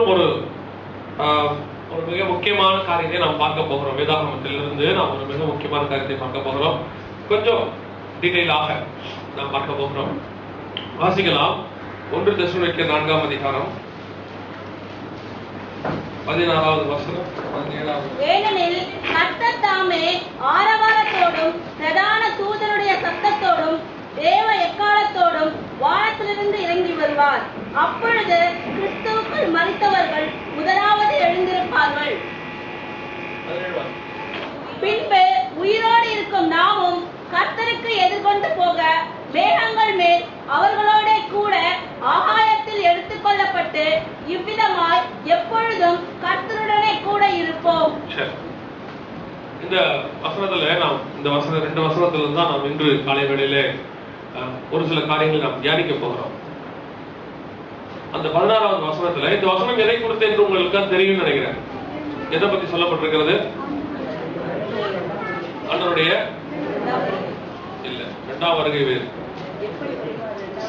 இன்றும் ஒரு மிக முக்கியமான காரியத்தை நாம் பார்க்க போகிறோம். வேதாகமத்திலிருந்து நாம் ஒரு மிக முக்கியமான காரியத்தை பார்க்க போகிறோம். கொஞ்சம் டீடைலாக நாம் பார்க்க போகிறோம். வாசிக்கலாம். 1 தெசலோனிக்கேயர் 4ஆம் அதிகாரம் 16வது வசனம் 17வது. ஏனெனில் கர்த்தர் தாமே ஆரவாரத்தோடும் பிரதான தூதருடைய சத்தத்தோடும் தேவ எக்காலத்தோடும் வானத்திலிருந்து இறங்கி வருவார். அப்பொழுது கிறிஸ்துவுக்குள் மரித்தவர்கள் முதலாவது எழுந்திருப்பார்கள். பின்பு உயிரோடு இருக்கும் நாமும் கர்த்தருக்கு எதிர்கொண்டு போக மேகங்கள் மேல் அவர்களோட கூட ஆகாயத்தில் எடுத்துக் கொள்ளப்பட்டு இவ்விதமாய் எப்பொழுதும் கர்த்தருடனே கூட இருப்போம். இந்த வசனத்துல நாம் இந்த ரெண்டு வசனத்துல தான் நாம் இன்று காலை வேளையிலே ஒரு சில காரியங்களை நாம் தியானிக்க போகிறோம். அந்த 16வது வசனத்துல இந்த வசனம் எதை குறித்து என்று உங்களுக்கு தெரியும் நினைக்கிறேன். எதை பத்தி சொல்லப்பட்டிருக்கிறது? ஆண்டவருடைய இல்ல, 2ஆம் வருகை வேறு.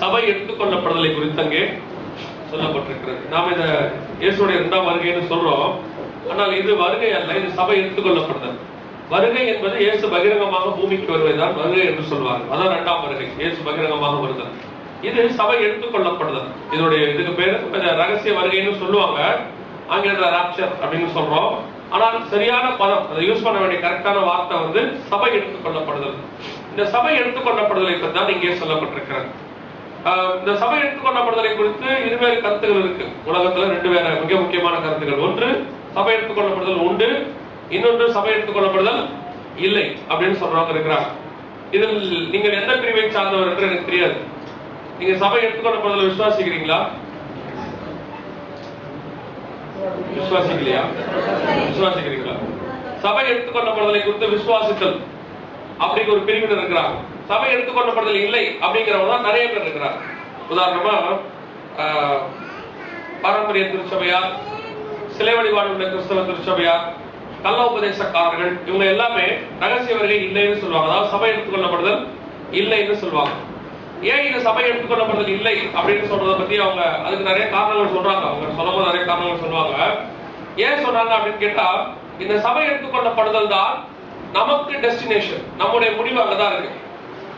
சபை எடுத்துக்கொள்ளப்படுதலை குறித்து அங்கே சொல்லப்பட்டிருக்கிறது. நாம் இத இயேசுடைய 2ஆம் வருகைன்னு சொல்றோம். ஆனால் இது வருகை அல்ல, இது சபை எடுத்துக்கொள்ளப்படுதல். வருகை என்பது இயேசு பகிரங்கமாக பூமிக்கு வருவதுதான் வருகை என்று சொல்வார்கள். அதான் 2ஆம் வருகை, இயேசு பகிரங்கமாக வருதல். இது சபை எடுத்துக்கொள்ளப்படுதல். இதனுடைய இதுக்கு பேரு ரகசிய வருகைன்னு சொல்லுவாங்க. ஆங்கிலத்தில் ராப்சர் அப்படின்னு சொல்றோம். ஆனால் சரியான பதம், அதை யூஸ் பண்ண வேண்டிய கரெக்டான வார்த்தை வந்து சபை எடுத்துக்கொள்ளப்படுதல். இந்த சபை எடுத்துக்கொள்ளப்படுதலை பற்றி தான் இங்கே சொல்லப்பட்டிருக்கிறது. இந்த சபை எடுத்துக்கொள்ளப்படுதலை குறித்து இருவேறு கருத்துகள் இருக்கு. உலகத்துல 2 வேற மிக முக்கியமான கருத்துக்கள். ஒன்று சபை எடுத்துக்கொள்ளப்படுதல் உண்டு, இன்னொன்று சபை எடுத்துக்கொள்ளப்படுதல் இல்லை அப்படின்னு சொல்றவங்க இருக்கிறாங்க. இதில் நீங்கள் எந்த பிரிவை சார்ந்தவர் என்று எனக்கு தெரியாது. நீங்க சபை எடுத்துக்கொள்ளப்படுதல் விசுவாசிக்கிறீங்களா? விசுவாசிக்கலையா? விசுவாசிக்கிறீங்களா? சபை எடுத்துக்கொள்ளப்படுதலை குறித்து விசுவாசித்தல் அப்படிங்கிற ஒரு பிரிவினர் இருக்கிறாங்க. சபை எடுத்துக்கொள்ளப்படுதல் இல்லை அப்படிங்கிறவங்க தான் நிறைய பேர் இருக்கிறாங்க. உதாரணமா பாரம்பரிய திருச்சபையார், சிலை வழிபாடு உள்ள கிறிஸ்தவ திருச்சபையார், கள்ள உபதேசக்காரர்கள், இவங்க எல்லாமே ரகசிய வருகை இல்லைன்னு சொல்லுவாங்க. அதாவது சபை எடுத்துக்கொள்ளப்படுதல் இல்லைன்னு சொல்லுவாங்க. ஏன் இந்த சபை எடுத்துக்கொள்ளப்படுதல் இல்லை அப்படின்னு சொல்றதை பத்தி அவங்க அதுக்கு நிறைய காரணங்கள் சொல்றாங்க. அவங்க சொல்லும்போது நிறைய காரணங்கள் சொல்லுவாங்க. ஏன் சொன்னாங்க அப்படின்னு கேட்டா, இந்த சபை எடுத்துக்கொள்ளப்படுதல் தான் நமக்கு டெஸ்டினேஷன், நம்முடைய முடிவு அங்கதான் இருக்கு.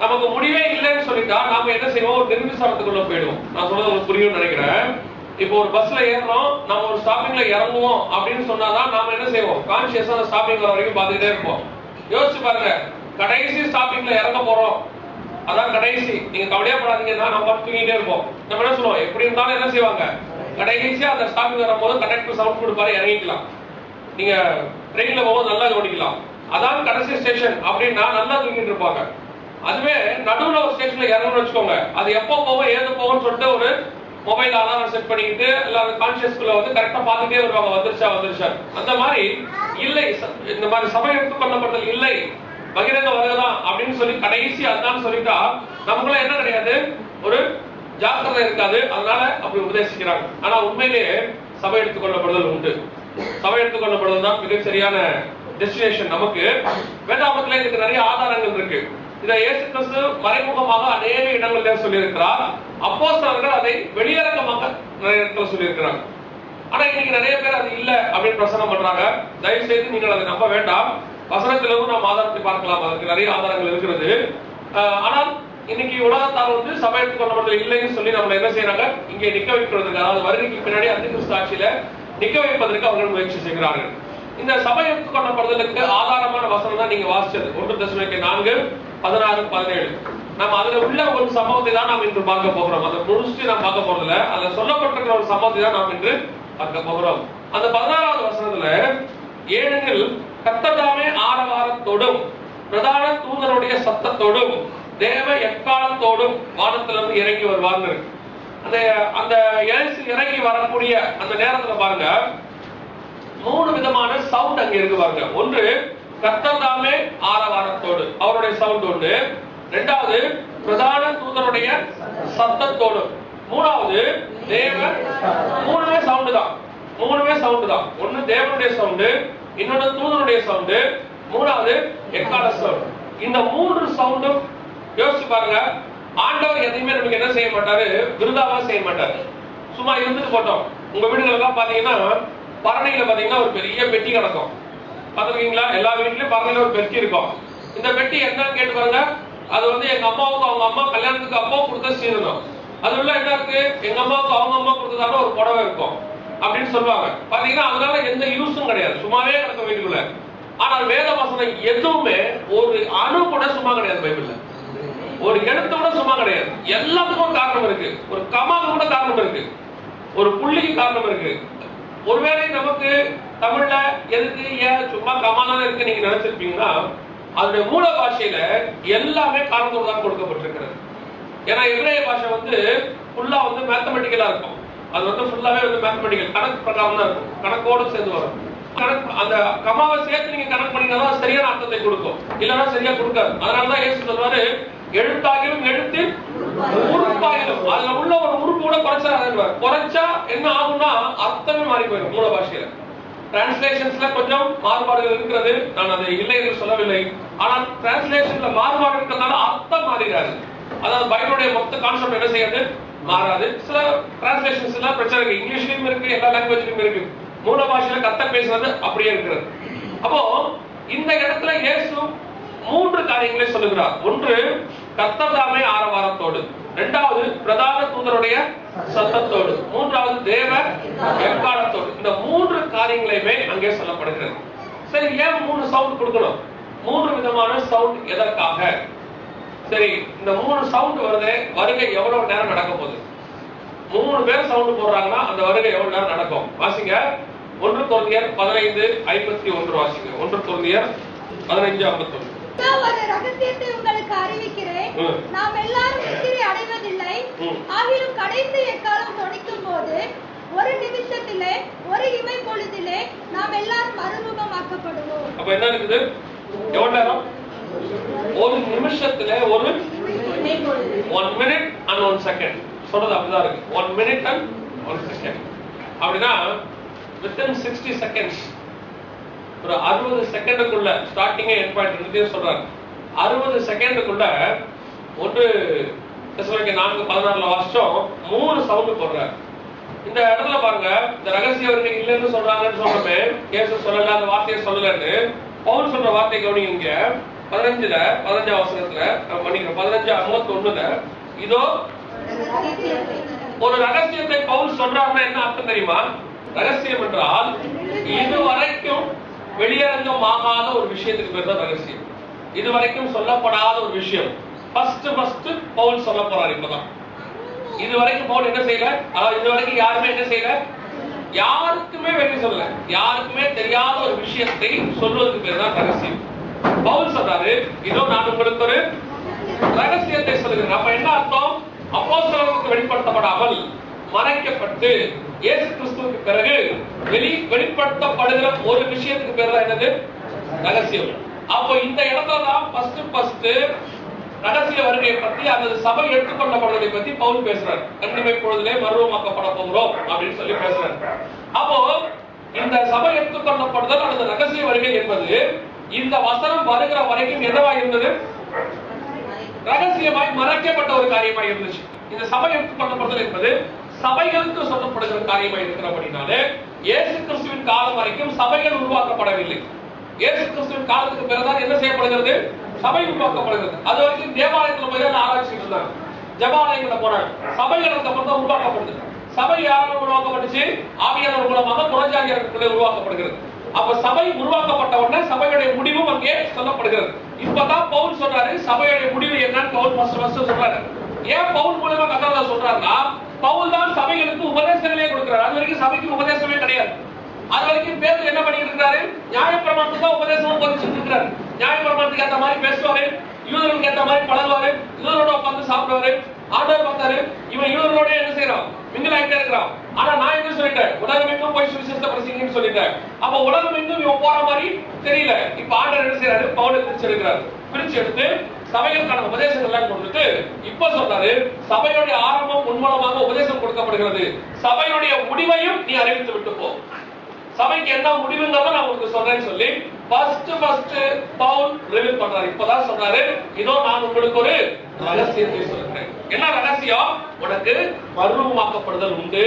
நமக்கு முடிவே இல்லைன்னு சொல்லிட்டா நாம என்ன செய்வோம்? ஒரு நிர்மிசாரத்துக்குள்ள போயிடுவோம். நான் சொல்றது உங்களுக்கு புரியும் நினைக்கிறேன். இப்போ ஒரு பஸ்ல ஏறணும், நம்ம ஒரு ஸ்டாப்பிங்ல இறங்குவோம் அப்படின்னு சொன்னாதான் நாம என்ன செய்வோம்? கான்சியஸா அந்த ஸ்டாப்பிங் வர வரைக்கும் பார்த்துக்கிட்டே இருப்போம். யோசிச்சு பாருங்க, கடைசி ஸ்டாப்பிங்ல இறங்க போறோம், அதான் கடைசி. நீங்க கவலையா படாதீங்கன்னா நம்ம தூங்கிட்டே இருப்போம். நம்ம என்ன சொல்லுவோம்? எப்படி இருந்தாலும் என்ன செய்வாங்க? கடைசியா அந்த ஸ்டாப்பிங் வரும்போது கண்டக்டர் சவுண்ட் கொடுப்பாரு, இறங்கிக்கலாம். நீங்க ட்ரெயின்ல போகும்போது நல்லா கவனிக்கலாம். அதான் கடைசி ஸ்டேஷன் அப்படின்னா நல்லா தூங்கிட்டு இருப்பாங்க. அதுவே நடுவுல ஒரு ஸ்டேஷன்ல இறங்கணும்னு வச்சுக்கோங்க, அது எப்போ போவோம் ஏது போவோம்னு சொல்லிட்டு ஒரு மொபைல் அலாரம் செட் பண்ணிக்கிட்டு எல்லா கான்சியஸ்குள்ள வந்து கரெக்டா பார்த்துட்டே வருவாங்க, வந்துருச்சா. அந்த மாதிரி இல்லை, இந்த மாதிரி சபை எடுத்துக்கொள்ளப்படுதல் இல்லை, பகிரங்க வருகதான் அப்படின்னு சொல்லி கடைசி அதான் சொல்லிட்டா நமக்குள்ள என்ன கிடையாது? ஒரு ஜாக்கிரதை இருக்காது. அதனால அப்படி உபதேசிக்கிறாங்க. ஆனா உண்மையிலேயே சபை எடுத்துக்கொள்ளப்படுதல் உண்டு. சபை எடுத்துக்கொள்ளப்படுதல் தான் மிக சரியான டெஸ்டினேஷன் நமக்கு. வேதாகமத்துல இதுக்கு நிறைய ஆதாரங்கள் இருக்கு. இதை இயேசு கிறிஸ்து மறைமுகமாக அநேக இடங்களிலே சொல்லியிருக்கிறார். அப்போஸ்தலர்கள் அதை வெளியரங்கமாக நிறைய இடத்துல சொல்லியிருக்கிறாங்க. ஆனா இன்னைக்கு நிறைய பேர் அது இல்ல அப்படின்னு பிரசங்கம் பண்றாங்க. தயவு செய்து நீங்கள் அதை நம்ப வேண்டாம். வசனத்திலும் நாம் ஆதாரத்தை பார்க்கலாம், அதற்கு நிறைய ஆதாரங்கள் இருக்கிறது. ஆனால் இன்னைக்கு உலகத்தார் வந்து சபை எடுத்துக்கொள்ளப்படுதல் இல்லைன்னு சொல்லி நம்மள என்ன செய்யறாங்க? இங்கே நிக்க வைக்கிறதுக்கு, அதாவது வருகைக்கு பின்னாடி அந்த கிறிஸ்து ஆட்சியில நிக்க வைப்பதற்கு அவர்கள் முயற்சி செய்கிறார்கள். இந்த சபை எடுத்துக்கொள்ளப்படுதலுக்கு ஆதாரமான வசனம் தான் நீங்க வாசிச்சது. 1 தெசலோனிக்கேயர் 4:16-17. நம்ம அதுல உள்ள ஒரு சம்பவத்தை தான் நாம் இன்று பார்க்க போகிறோம். அதை முடிச்சுட்டு நாம் பார்க்க போறதில்ல. அதுல சொல்லப்பட்டிருக்கிற ஒரு சம்பவத்தை தான் நாம் இன்று பார்க்க போகிறோம். அந்த 16வது வசனத்துல, ஏனெனில் கர்த்தர் தாமே ஆரவாரத்தோடும் பிரதான தூதருடைய சத்தத்தோடும் தேவ எக்காலத்தோடும் வானத்திலிருந்து இறங்கி வருவார்னு இருக்கு. அந்த இறங்கி வரக்கூடிய அந்த நேரத்துல பாருங்க, 3 விதமான சவுண்ட் அங்க இருக்கு பாருங்க. ஒன்று கர்த்தர் தாமே ஆரவாரத்தோடு, அவருடைய சவுண்ட் ஒன்று. இரண்டாவது பிரதான தூதருடைய சத்தத்தோடு. மூணாவது தேவ, மூணுமே சவுண்ட் தான். ஒன்னு தேவனுடைய சவுண்டு, இன்னொன்னு தூதனுடைய சவுண்டு, மூணாவது எக்கால சவுண்ட். இந்த 3 சவுண்டும் யோசிச்சு பாருங்க. ஆண்டவர் எதையுமே நமக்கு என்ன செய்ய மாட்டாரு? விருதாவா செய்ய மாட்டாரு. சும்மா இருந்துட்டு போட்டோம். உங்க வீடுகளெல்லாம் பாத்தீங்கன்னா பரணையில பாத்தீங்கன்னா ஒரு பெரிய பெட்டி கிடக்கும். பாத்துருக்கீங்களா? எல்லா வீட்லயும் பரணையில ஒரு பெட்டி இருக்கும். இந்த பெட்டி என்னன்னு கேட்டு பாருங்க. அது வந்து எங்க அம்மாவுக்கு அவங்க அம்மா கல்யாணத்துக்கு அப்போ கொடுத்த சீதனம். அது உள்ள என்ன இருக்கு? எங்க அம்மாவுக்கு அவங்க அம்மா கொடுத்ததான ஒரு புடவை இருக்கும் அப்படின்னு சொல்லுவாங்க. பாத்தீங்கன்னா அதனால எந்த யூஸும் கிடையாது, சும்மாவே கிடக்கும் வீட்டுக்குள்ள. ஆனால் வேத வசனம் எதுவுமே ஒரு அணு கூட சும்மா கிடையாது. பைபிள்ல ஒரு எழுத்து கூட சும்மா கிடையாது. எல்லாத்துக்கும் ஒரு காரணம் இருக்கு. ஒரு கமாக்கு கூட காரணம் இருக்கு, ஒரு புள்ளிக்கு காரணம் இருக்கு. ஒருவேளை நமக்கு தமிழ்ல எதுக்கு ஏன் சும்மா கமாதான் இருக்கு நீங்க நினைச்சிருப்பீங்கன்னா, அதனுடைய மூல பாஷையில எல்லாமே காரணத்தோடு தான் கொடுக்கப்பட்டிருக்கிறது. ஏன்னா எபிரேய பாஷை வந்து ஃபுல்லா வந்து மேத்தமெட்டிக்கலா இருக்கும். அது வந்து ஃபுல்லாவே வந்து மேத்தமெட்டிக்கல் கணக்கு பிரகாரம் தான் இருக்கும், கணக்கோடு சேர்ந்து வரும். கணக்கு அந்த கமாவை சேர்த்து நீங்க கணக்கு பண்ணீங்கன்னா சரியான அர்த்தத்தை கொடுக்கும், இல்லைன்னா சரியா கொடுக்காது. அதனாலதான் இயேசு சொல்வாரு, எழுத்தாகிலும் எழுத்து உறுப்பாகிலும். அதுல உள்ள ஒரு உறுப்பு கூட குறைச்சா என்ன ஆகும்னா அர்த்தமே மாறி போயிடும். மூல பாஷையில டிரான்ஸ்லேஷன்ஸ்ல கொஞ்சம் மாறுபாடுகள் இருக்கிறது, நான் அதை இல்லை என்று சொல்லவில்லை. ஆனால் டிரான்ஸ்லேஷன்ல மாறுபாடு இருக்கிறதுனால அர்த்தம் மாறிடாது. அதாவது பைபிளுடைய மொத்த கான்செப்ட் என்ன செய்யாது, மாறாது. சில டிரான்ஸ்லேஷன்ஸ் எல்லாம் பிரச்சனை இருக்கு, இங்கிலீஷ்லயும் இருக்கு, எல்லா லாங்குவேஜ்லயும் இருக்கு. மூல பாஷையில கர்த்தர் பேசுறது அப்படியே இருக்கிறது. அப்போ இந்த இடத்துல இயேசு 3 காரியங்களை சொல்லுகிறார். ஒன்று, கர்த்தர் தாமே ஆரவாரத்தோடு. இரண்டாவது, பிரதான தூதருடைய சத்தத்தோடு. மூன்றாவது, தேவ எக்காலத்தோடு. இந்த 3 காரியங்களையுமே அங்கே சொல்லப்படுகிறது. சரி, ஏன் 3 சவுண்ட் கொடுக்கணும்? 3 விதமான சவுண்ட் எதற்காக? சரி, இந்த 3 சவுண்ட் வருது, வருகை எவ்வளவு நேரம் நடக்க போகுது? 3 பேர் சவுண்ட் போடுறாங்கன்னா அந்த வருகை எவ்வளவு நேரம் நடக்கும்? வாசிங்க. 1 கொரிந்தியர் 15:51 வாசிங்க. 1 கொரிந்தியர் 15:51. ஒரு ரகசியத்தை உங்களுக்கு அறிவிக்கிறேன். நாம் எல்லாரும் நித்திரை அடைவதில்லை. ஆகிலும் கடைசி எக்காலம் தொனிக்கும் போது ஒரு நிமிஷத்திலே, ஒரு இமை பொழுதிலே நாம் எல்லாரும் மறுரூபமாக்கப்படுவோம். அப்ப என்ன இருக்குது? எவ்வளவு நேரம்? ஒரு நிமிஷத்துல ஒரு 1 minute and 1 second. சொல்றது அப்படிதான் இருக்கு. 1 minute and 1 second. அப்படின்னா within 60 seconds, ஒரு 60 செகண்டுக்குள்ள ஸ்டார்டிங் எண்ட் பாயிண்ட் ரெண்டுத்தையும் சொல்றாரு. 60 செகண்டுக்குள்ள 1 தெசலோனிக்கே 4:16 வாசிச்சோம், 3 சவுண்ட் போடுறாரு. இந்த இடத்துல பாருங்க, இந்த ரகசிய வருகை இல்லைன்னு சொல்றாங்கன்னு சொன்னமே, இயேசு சொல்லல, அந்த வார்த்தையை சொல்லலன்னு பவுல் சொல்ற வார்த்தை கவனிங்க. 15 வசனத்துல பண்ணிக்கிறோம். 15:51 இதோ ஒரு ரகசியத்தை பவுல் சொல்றாருன்னா என்ன அர்த்தம் தெரியுமா? ரகசியம் என்றால் இதுவரைக்கும் வெளியரங்கம் ஆகாத ஒரு விஷயத்துக்கு பேர் தான் ரகசியம். இதுவரைக்கும் சொல்லப்படாத ஒரு விஷயம் ஃபர்ஸ்ட் பவுல் சொல்ல போறாரு. இப்பதான் இதுவரைக்கும் பவுல் என்ன செய்யல, அதாவது இதுவரைக்கும் யாருமே என்ன செய்யல, யாருக்குமே வெளியே சொல்லல, யாருக்குமே தெரியாத ஒரு விஷயத்தை சொல்வதற்கு பேர் தான் ரகசியம். பவுல் சொல்றாரு, இதோ நான் உங்களுக்கு ஒரு ரகசியத்தை சொல்லுகிறேன். அப்ப என்ன அர்த்தம்? அப்போஸ்தலர்களுக்கு வெளிப்படுத்தப்படாமல் மறைக்கப்பட்டு இயேசு கிறிஸ்துவுக்கு பிறகு வெளிப்படுத்தப்படுகிற ஒரு விஷயத்துக்கு பேர் தான் என்னது? ரகசியம். அப்போ இந்த இடத்துல தான் ஃபர்ஸ்ட் ரகசிய வருகையை பத்தி, அல்லது சபை எடுத்துக்கொள்ளப்படுவதை பத்தி பவுல் பேசுறாரு. கண்ணிமை பொழுதிலே மறுரூபமாக்கப்பட போகிறோம் அப்படின்னு சொல்லி பேசுறாரு. அப்போ இந்த சபை எடுத்துக்கொள்ளப்படுதல் அல்லது ரகசிய வருகை என்பது இந்த வசனம் வருகிற வரைக்கும் என்னவா இருந்தது? ரகசியமாய் மறைக்கப்பட்ட ஒரு காரியமாய் இருந்துச்சு. இந்த சபை எடுத்துக்கொள்ளப்படுதல் என்பது சபைகளுக்கு சொல்லப்படுகிற காரியமாய் இருக்கிறபடினாலே இயேசு கிறிஸ்துவின் காலம் வரைக்கும் சபைகள் உருவாக்கப்படவில்லை. இயேசு கிறிஸ்துவின் காலத்துக்கு பிறகுதான் என்ன செய்யப்படுகிறது? சபை உருவாக்கப்படுகிறது. அது வரைக்கும் தேவாலயத்துல போய் தான் ஆராய்ச்சி இருந்தாங்க, ஜபாலயங்களை போனாங்க. சபைகளுக்கு அப்புறம் தான் உருவாக்கப்படுது. சபை யாரால் உருவாக்கப்பட்டுச்சு? ஆவியானவர் மூலமாக புறஜாதியாருக்குள்ளே உருவாக்கப்படுகிறது. அப்ப சபை உருவாக்கப்பட்ட உடனே சபையுடைய முடிவும் அங்கே சொல்லப்படுகிறது. இப்பதான் பவுல் சொல்றாரு சபையுடைய முடிவு என்னன்னு. பவுல் ஃபர்ஸ்ட் சொல்றாரு. ஏன் பவுல் மூலமா கத்தரதா சொல்றாருன்னா, பவுல் தான் சபைகளுக்கு உபதேசங்களே கொடுக்கிறார். அது வரைக்கும் சபைக்கு உபதேசமே கிடையாது. அது வரைக்கும் பேதுரு என்ன பண்ணிட்டு இருக்காரு? நியாயப்பிரமாணத்துக்கு தான் உபதேசம் போதிச்சுட்டு இருக்காரு. நியாயப்பிரமாணத்துக்கு ஏற்ற மாதிரி பேசுவாரு, யூதர்களுக்கு ஏற்ற மாதிரி பழகுவாரு, யூதரோட உட்கார்ந்து சாப்பிடுவாரு. ஆண்டவர் பார்த்தாரு, இவன் யூதரோட என்ன செய்யறான்? மிங்கில் ஆகிட்டே இருக்கிறான். ஆனா நான் என்ன சொல்லிட்டேன்? உலகம் எங்கும் போய் சுவிசேஷத்தை பிரசங்கிங்கன்னு சொல்லிட்டேன். அப்ப உலகம் எங்கும் இவன் போற மாதிரி தெரியல. இப்ப ஆண்டவர் என்ன செய்யறாரு? பவுலை பிரிச்சு எடுக்கிறாரு. பிரிச்சு எடுத்து சபைகளுக்கான உபதேசங்கள் எல்லாம் கொடுத்துட்டு இப்ப சொல்றாரு, சபையுடைய ஆரம்பம் உன்மூலமாக உபதேசம் கொடுக்கப்படுகிறது, சபையுடைய முடிவையும் நீ அறிவித்து விட்டு போ. சபைக்கு என்ன முடிவுங்கிறத நான் உங்களுக்கு சொல்றேன்னு சொல்லி ஃபர்ஸ்ட் பவுல் ரிவீல் பண்றாரு. இப்பதான் சொல்றாரு, இதோ நான் உங்களுக்கு ஒரு ரகசியத்தை சொல்றேன். என்ன ரகசியம்? உனக்கு மறுரூபமாக்கப்படுதல் உண்டு.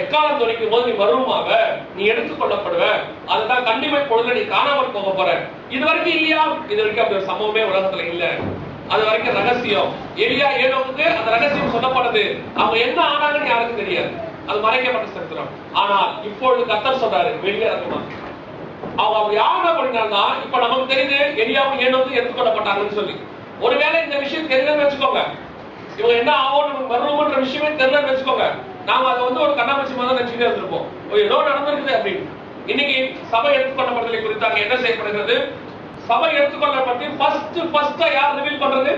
எக்காலம் துணிக்கும் போது நீ மறுரூபமாக, நீ எடுத்துக்கொள்ளப்படுவ. அதுதான் கண்டிப்பா பொழுது நீ காணாமல் போக போற. இது வரைக்கும் இல்லையா? இது வரைக்கும் அப்படி ஒரு சம்பவமே உலகத்துல இல்ல. அது வரைக்கும் ரகசியம். எலியா ஏனோவுக்கு அந்த ரகசியம் சொல்லப்படுது. அவங்க என்ன ஆனாங்கன்னு யாருக்கும் தெரியாது. அது மறைக்கப்பட்ட சரித்திரம். ஆனால் இப்பொழுது கர்த்தர் சொல்றாரு, வெளியே இறங்குமா. அவங்க யாருன்னா பண்ணினாங்கன்னா, இப்ப நமக்கு தெரியுது எலியாவும் ஏனோவுக்கு எடுத்துக்கொள்ளப்பட்டாங்கன்னு சொல்லி. ஒருவேளை இந்த விஷயம் தெரியலன்னு வச்சுக்கோங்க, இவங்க என்ன ஆகும் நமக்கு வரணும்ன்ற விஷயமே தெரியலன்னு வச்சுக்கோங்க, நாம அதை ஒரு கண்ணாமூச்சி மாதிரி நினைச்சுட்டே இருந்திருப்போம். ஏதோ நடந்திருக்குது அப்படின்னு. இன்னைக்கு சபை எடுத்துக்கொள்ளப்படுதலை குறித்தாங்க என்ன செய்யப்படுகிறது? சபை எடுத்துக்கொள்ளப்பட்டு ஃபர்ஸ்ட் யார் ரிவீல் பண்றது?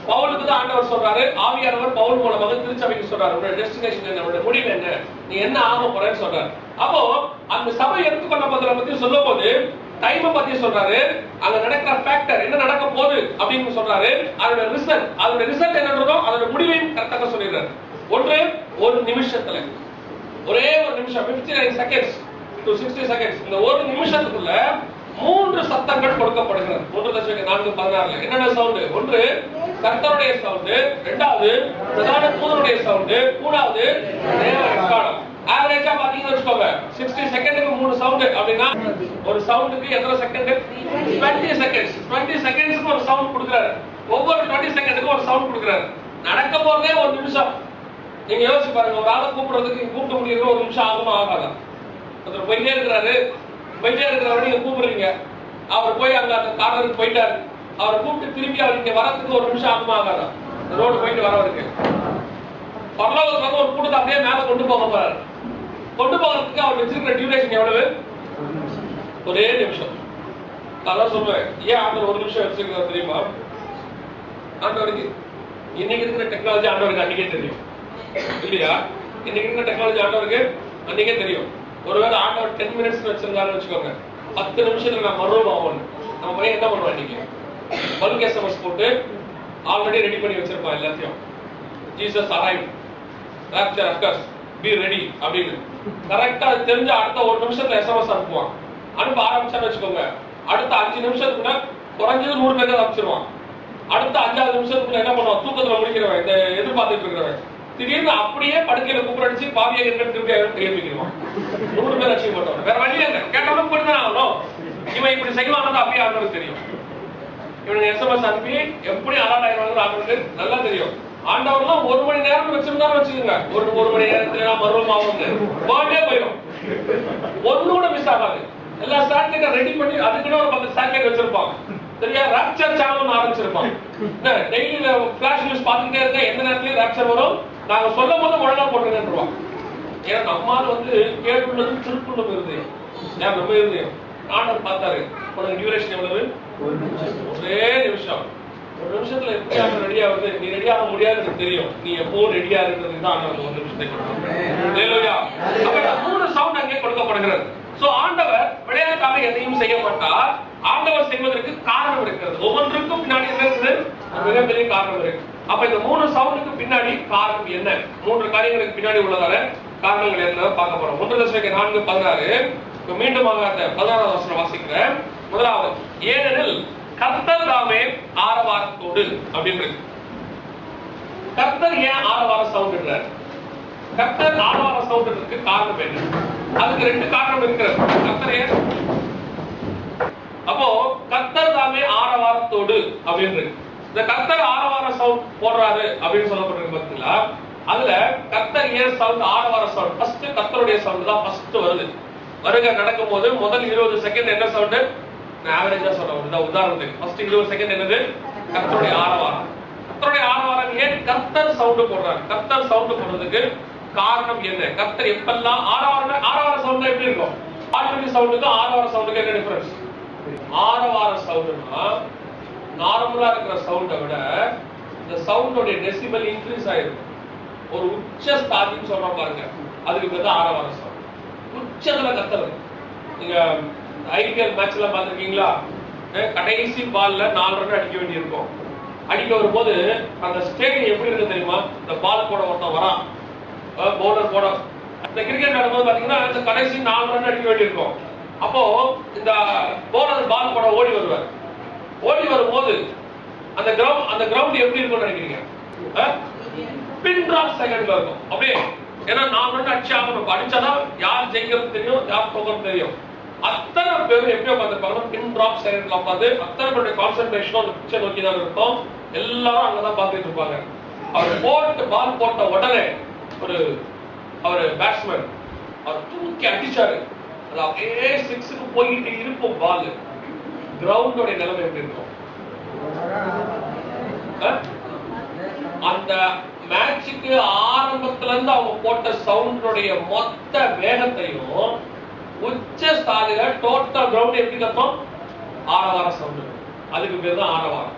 பவுலுக்கு தான் ஆண்டவர் சொல்றாரு. ஆவியானவர் பவுல் மூலமாக திருச்சபைக்கு சொல்றாரு, உன்னோட டெஸ்டினேஷன் என்ன, உன்னோட முடிவு என்ன, நீ என்ன ஆக போறேன்னு சொல்றாரு. அப்போ அந்த சபை எடுத்துக்கொள்ளப்படுதலை பத்தி சொல்லும் போது டைமை பத்தி சொல்றாரு, அங்க நடக்கிற ஃபேக்டர் என்ன நடக்க போகுது அப்படின்னு சொல்றாரு. அதோட ரிசல்ட் என்னன்றதோ அதோட முடிவையும் கரெக்டாக சொல்லிடுறாரு. ஒரு நிமிஷத்துல, ஒரே ஒரு நிமிஷம், 59 செகண்ட்ஸ் to 60 செகண்ட்ஸ், இந்த ஒரு நிமிஷத்துக்குள்ள 3 சத்தங்கள் கொடுக்கப்படுகிறது. 1:4:16 என்னென்ன சவுண்ட்? ஒன்று கர்த்தருடைய சவுண்ட், இரண்டாவது பிரதான தூதனுடைய சவுண்ட், மூணாவது தேவ எக்காளம். ஆவரேஜா பாத்தீங்கன்னு வச்சுக்கோங்க, 60 செகண்டுக்கு 3 சவுண்ட் அப்படின்னா ஒரு சவுண்டுக்கு எத்தனை செகண்ட்? 20 செகண்ட்ஸ். 20 செகண்ட்ஸ்க்கு ஒரு சவுண்ட் கொடுக்குறாரு. ஒவ்வொரு 20 செகண்டுக்கு ஒரு சவுண்ட் கொடுக்குறாரு. நடக்க போறதே ஒரு நிமிஷம். நீங்க யோசிச்சு பாருங்க, ஒரு ஆளை கூப்பிட்டு முடியுற ஒரு நிமிஷம் ஆகுமா ஆகாதா? ஒருத்தர் போயிட்டே இருக்கிறவரை நீங்க கூப்பிடுறீங்க, அவர் போய் அங்க அந்த கார்னருக்கு போயிட்டாரு, அவரை கூப்பிட்டு திரும்பி அவர் இங்க வரதுக்கு ஒரு நிமிஷம் ஆகுமா ஆகாதா? ரோடு போயிட்டு வரவருக்கு பரலோகத்துல ஒரு கூட்டத்தை அப்படியே மேல கொண்டு போக போறாரு. கொண்டு போகிறதுக்கு அவர் வச்சிருக்கிற டியூரேஷன் எவ்வளவு? ஒரே நிமிஷம். அதான் சொல்லுவேன், ஏன் ஆண்டவர் ஒரு நிமிஷம் வச்சிருக்கிறார் தெரியுமா? ஆண்டவருக்கு இன்னைக்கு இருக்கிற டெக்னாலஜி ஆண்டவருக்கு அன்னைக்கே தெரியும் இல்லையா? இன்னைக்கு இருக்கிற டெக்னாலஜி ஆண்டவருக்கு அன்னைக்கே தெரியும். ஒருவேளை ஆண்டவர் 10 மினிட்ஸ் வச்சிருந்தாருன்னு வச்சுக்கோங்க, 10 நிமிஷத்துல நான் மறுரூபம் ஆகும். நம்ம பையன் என்ன பண்ணுவான்? இன்னைக்கு பல்க் SMS போட்டு ஆல்ரெடி ரெடி பண்ணி வச்சிருப்பான் எல்லாத்தையும். Jesus arrive, rapture occurs, be ready அப்படின்னு கரெக்டா தெரிஞ்ச அடுத்த ஒரு நிமிஷத்துல SMS அனுப்புவான். அனுப்ப ஆரம்பிச்சான்னு வச்சுக்கோங்க, அடுத்த 5 நிமிஷத்துக்குள்ள குறைஞ்சது 100 பேர் அனுப்பிச்சிருவான். அடுத்த 5வது நிமிஷத்துக்குள்ள என்ன பண்ணுவான்? தூக்கத்துல முடிக்கிறவன், இந்த எதிர்பார்த்துட்டு இருக்கிறவன் திடீர்னு அப்படியே படுக்கையில கூப்பிடடிச்சு பாவியாக இருக்க திருப்பி எழுப்பிக்கிடுவான். 100 பேர் அச்சீவ் பண்ணுவான். வேற வழியே இல்லை, கேட்டாலும் போட்டுதான் ஆகணும். இவன் இப்படி செய்வானது அப்படியே ஆண்டவருக்கு தெரியும். இவனுக்கு SMS அனுப்பி எப்படி அலாட் ஆயிடுவாங்க ஆண்டவருக்கு நல்லா தெரியும். ஆண்டவர்லாம் 1 மணி நேரம் வச்சிருந்தாலும் வச்சுக்கோங்க, ஒரு மணி நேரத்துல மறுபடியும் ஆகும் போயிட்டே போயிடும். ஒன்னோட மிஸ் ஆகாது. எல்லா சேட்டலைட்டை ரெடி பண்ணி அதுக்குன்னு ஒரு 10 சேட்டலைட் வச்சிருப்பாங்க. சரியா? ராப்சர் சேனல் ஆரம்பிச்சிருப்பாங்க. டெய்லி ஃபிளாஷ் நியூஸ் பார்த்துட்டே இருக்க, எந்த நேரத்துலயும் ராப்சர் வரும், நாங்க சொல்லும் போது உடனே போட்டுருக்கோம். ஏன்னா நம்மால் கேட்டுள்ளதும் திருப்புள்ளதும் இருந்து ஏன் நம்ம இருந்தோம். ஆண்டவர் பார்த்தாரு, உனக்கு டியூரேஷன் எவ்வளவு? ஒரே நிமிஷம். ஒரு நிமிஷத்துல எப்படி ரெடியா வந்து நீ ரெடியாக முடியாதுன்னு தெரியும். நீ எப்போ ரெடியா இருக்கிறதுக்கு தான் ஆண்டவர் 1 நிமிஷத்தை கொடுக்கணும். 3 சவுண்ட் அங்கே கொடுக்கப்படுகிறது. சோ ஆண்டவர் விளையாட்டாக எதையும் செய்ய மாட்டார். ஆண்டவர் செய்வதற்கு காரணம் இருக்கிறது. ஒவ்வொன்றுக்கும் பின்னாடி என்ன இருக்குது? மிகப்பெரிய காரணம் இருக்கு. அப்ப இந்த 3 சவுண்டுக்கு பின்னாடி காரணம் என்ன? 3 காரியங்களுக்கு பின்னாடி உள்ளதால காரணங்கள் என்ன பார்க்க போறோம். 1:4:16 மீண்டும் அந்த 16வது வசனம் வாசிக்கிறேன். முதலாவது, ஏனெனில் கர்த்தர் தாமே ஆரவாரத்தோடு அப்படின்னு. கர்த்தர் ஏன் ஆரவார சவுண்ட்? கர்த்தர் ஆரவார சவுண்டுக்கு காரணம் என்ன? அதுக்கு 2 காரணம் இருக்கிறது. கர்த்தர் ஏன் அப்போ கர்த்தர் தாமே ஆரவாரத்தோடு அப்படின்னு. இந்த கர்த்தர் ஆரவார சவுண்ட் போடுறாரு அப்படின்னு சொல்லப்பட்டிருக்கு பாத்தீங்களா? அதுல கர்த்தர் ஏன் சவுண்ட் ஆரவார சவுண்ட்? ஃபர்ஸ்ட் கர்த்தருடைய சவுண்ட் தான் ஃபர்ஸ்ட் வருது. வருகை நடக்கும் போது முதல் 20 செகண்ட் என்ன சவுண்ட்? நான் ஆவரேஜா சொல்றேன் உதாரணத்துக்கு. ஃபர்ஸ்ட் 20 செகண்ட் என்னது? கர்த்தருடைய ஆரவாரம். கர்த்தருடைய ஆரவாரம் ஏன் கர்த்தர் சவுண்ட் போடுறாரு? கர்த்தர் சவுண்ட் போடுறதுக்கு காரணம் என்ன? கர்த்தர் எப்பெல்லாம் ஆரவார சவுண்ட் எப்படி இருக்கும்? ஆர்டினரி சவுண்டுக்கும் ஆரவார சவுண்டுக்கு என்ன டிஃபரன்ஸ்? ஆரவார சவுண்ட்னா நார்மலா இருக்கிற சவுண்டை விட இந்த சவுண்டோட டெசிபல் இன்க்ரீஸ் ஆயிருக்கும். ஒரு உச்ச ஸ்தாதின்னு சொல்றோம் பாருங்க, அதுக்கு பேர் தான் ஆரவார சவுண்ட். உச்சத்துல கத்துறது. நீங்க ஐபிஎல் மேட்ச் எல்லாம் பாத்துருக்கீங்களா? கடைசி பால்ல 4 ரன் அடிக்க வேண்டி இருக்கும். அடிக்க வரும்போது அந்த ஸ்டேடியம் எப்படி இருக்கு தெரியுமா? இந்த பால் போட ஒருத்தன் வரான், பவுலர் போட. இந்த கிரிக்கெட் நடக்கும்போது பாத்தீங்கன்னா இந்த கடைசி 4 ரன் அடிக்க வேண்டி இருக்கும். அப்போ இந்த போனது பால் போட ஓடி வருவார். ஓடி வரும்போது அந்த கிரவுண்ட் எப்படி இருக்கும்னு நினைக்கிறீங்க? பின் டிராப் செகண்ட்ல இருக்கும் அப்படியே. ஏன்னா நான் மட்டும் அடிச்சு ஆகணும், அடிச்சாதான் யார் ஜெயிக்கிறது தெரியும், யார் போகிறது தெரியும். அத்தனை பேரும் எப்படி உட்காந்துருப்பாங்கன்னா பின் டிராப் செகண்ட்ல உட்காந்து அத்தனை பேருடைய கான்சென்ட்ரேஷனும் அந்த பிக்சர் நோக்கி தான் இருக்கும். எல்லாரும் அங்கதான் பார்த்துட்டு இருப்பாங்க. அவர் போட்டு பால் போட்ட உடனே ஒரு பேட்ஸ்மேன் அவர் தூக்கி அடிச்சாரு. அது அப்படியே சிக்ஸுக்கு போயிட்டு இருக்கும் பால். கிரவுண்டோட நிலைமை எப்படி இருக்கும்? அந்த மேட்சுக்கு ஆரம்பத்துல இருந்து அவங்க போட்ட சவுண்டோடைய மொத்த வேகத்தையும் உச்ச ஸ்தானில டோட்டல் கிரவுண்ட் எப்படி கத்தோம்? ஆரவார சவுண்ட். அதுக்கு பேர் தான் ஆரவாரம்.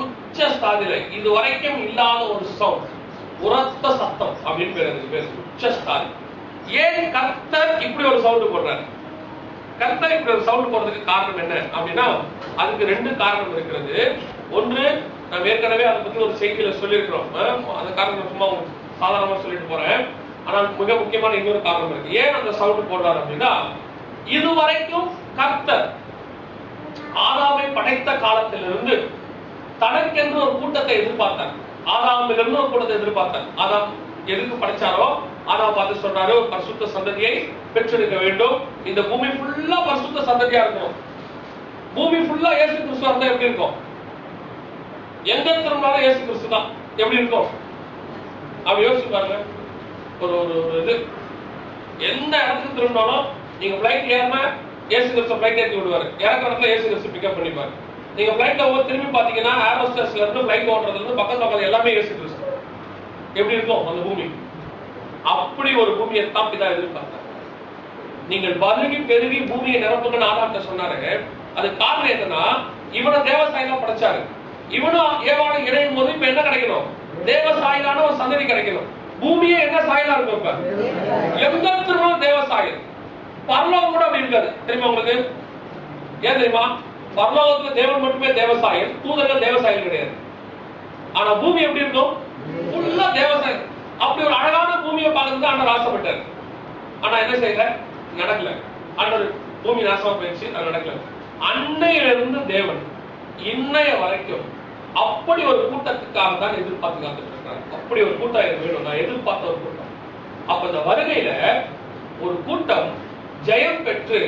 உச்ச ஸ்தானில இது வரைக்கும் இல்லாத ஒரு சவுண்ட், உரத்த சத்தம் அப்படின்னு பேர். அதுக்கு பேர் உச்ச ஸ்தானி. ஏன் கர்த்தர் இப்படி ஒரு சவுண்ட் போடுறாரு? கர்த்தர் இப்படி ஒரு சவுண்ட் போடுறதுக்கு காரணம் என்ன அப்படின்னா, அதுக்கு ரெண்டு காரணம் இருக்கிறது. ஒன்று, நான் ஏற்கனவே அதை பத்தி ஒரு செய்தியில சொல்லியிருக்கிறோம். அந்த காரணம் சும்மா சாதாரணமா சொல்லிட்டு போறேன். ஆனால் மிக முக்கியமான இன்னொரு காரணம் இருக்கு. ஏன் அந்த சவுண்ட் போடுறாரு அப்படின்னா, இதுவரைக்கும் கர்த்தர் ஆதாமை படைத்த காலத்திலிருந்து தனக்கென்று ஒரு கூட்டத்தை எதிர்பார்த்தார். ஆதாமிலிருந்து ஒரு கூட்டத்தை எதிர்பார்த்தார். ஆதாம் எதுக்கு படைச்சாரோ ஆதாம் பார்த்து சொல்றாரு, ஒரு பரிசுத்த சந்ததியை பெற்றெடுக்க வேண்டும். இந்த பூமி ஃபுல்லா பரிசுத்த சந்ததியா இருக்கணும். பூமி ஃபுல்லா இயேசு கிறிஸ்துவா இருந்தா எப்படி இருக்கும்? எங்க திரும்பினாலும் இயேசு கிறிஸ்து தான். எப்படி இருக்கும்? அப்படி யோசிச்சு பாருங்க. ஒரு இது எந்த இடத்துக்கு திரும்பினாலும் நீங்க பிளைட் ஏறினா இயேசு கிறிஸ்து பிளைட் ஏற்றி விடுவாரு. இறக்குற இடத்துல இயேசு கிறிஸ்து பிக்கப் பண்ணிப்பாரு. நீங்க பிளைட்ல திரும்பி பாத்தீங்கன்னா ஏர் ஹோஸ்டஸ்ல இருந்து பிளைட் ஓட்டுறதுல இருந்து பக்கத்துல எல்லாமே இயேசு கிறிஸ்து. எப்படி இருக்கும் அந்த பூமி? அப்படி ஒரு பூமியை தான் பிதா எதிர்பார்த்தார். நீங்கள் பலுகி பெருகி பூமியை நிரப்புங்கன்னு ஆதாம்கிட்ட சொன்னாரு. அது காரணம் என்னன்னா, இவனை தேவசாயிலாம் படைச்சாரு. இவனும் ஏவாளும் இணையும் போது இப்ப என்ன கிடைக்கணும்? தேவசாயிலான ஒரு சந்ததி கிடைக்கணும். பூமியே என்ன சாயலா இருக்கும்? இப்ப எந்த திரும்ப தேவசாயல். பரலோகம் கூட அப்படி இருக்காது தெரியுமா உங்களுக்கு? ஏன் தெரியுமா? பரலோகத்துல தேவன் மட்டுமே தேவசாயல், தூதர்கள் தேவசாயல் கிடையாது. ஆனா பூமி எப்படி இருக்கும்? ஃபுல்லா தேவசாயல். அப்படி ஒரு அழகான பூமியை பார்க்கறதுக்கு ஆண்டவர் ஆசைப்பட்டார். ஆனா என்ன செய்யல? நடக்கல. ஆண்டவர் பூமி நாசமா போயிடுச்சு, அது நடக்கல. அன்னையிலிருந்து தேவன் இன்னைய வரைக்கும் அப்படி ஒரு கூட்டத்துக்காக தான் எதிர்பார்த்து காத்துட்டு இருக்காங்க. அப்படி ஒரு கூட்டம் எனக்கு வேணும், நான் எதிர்பார்த்த ஒரு கூட்டம். அப்ப இந்த வருகையில ஒரு கூட்டம் ஜெயம் பெற்று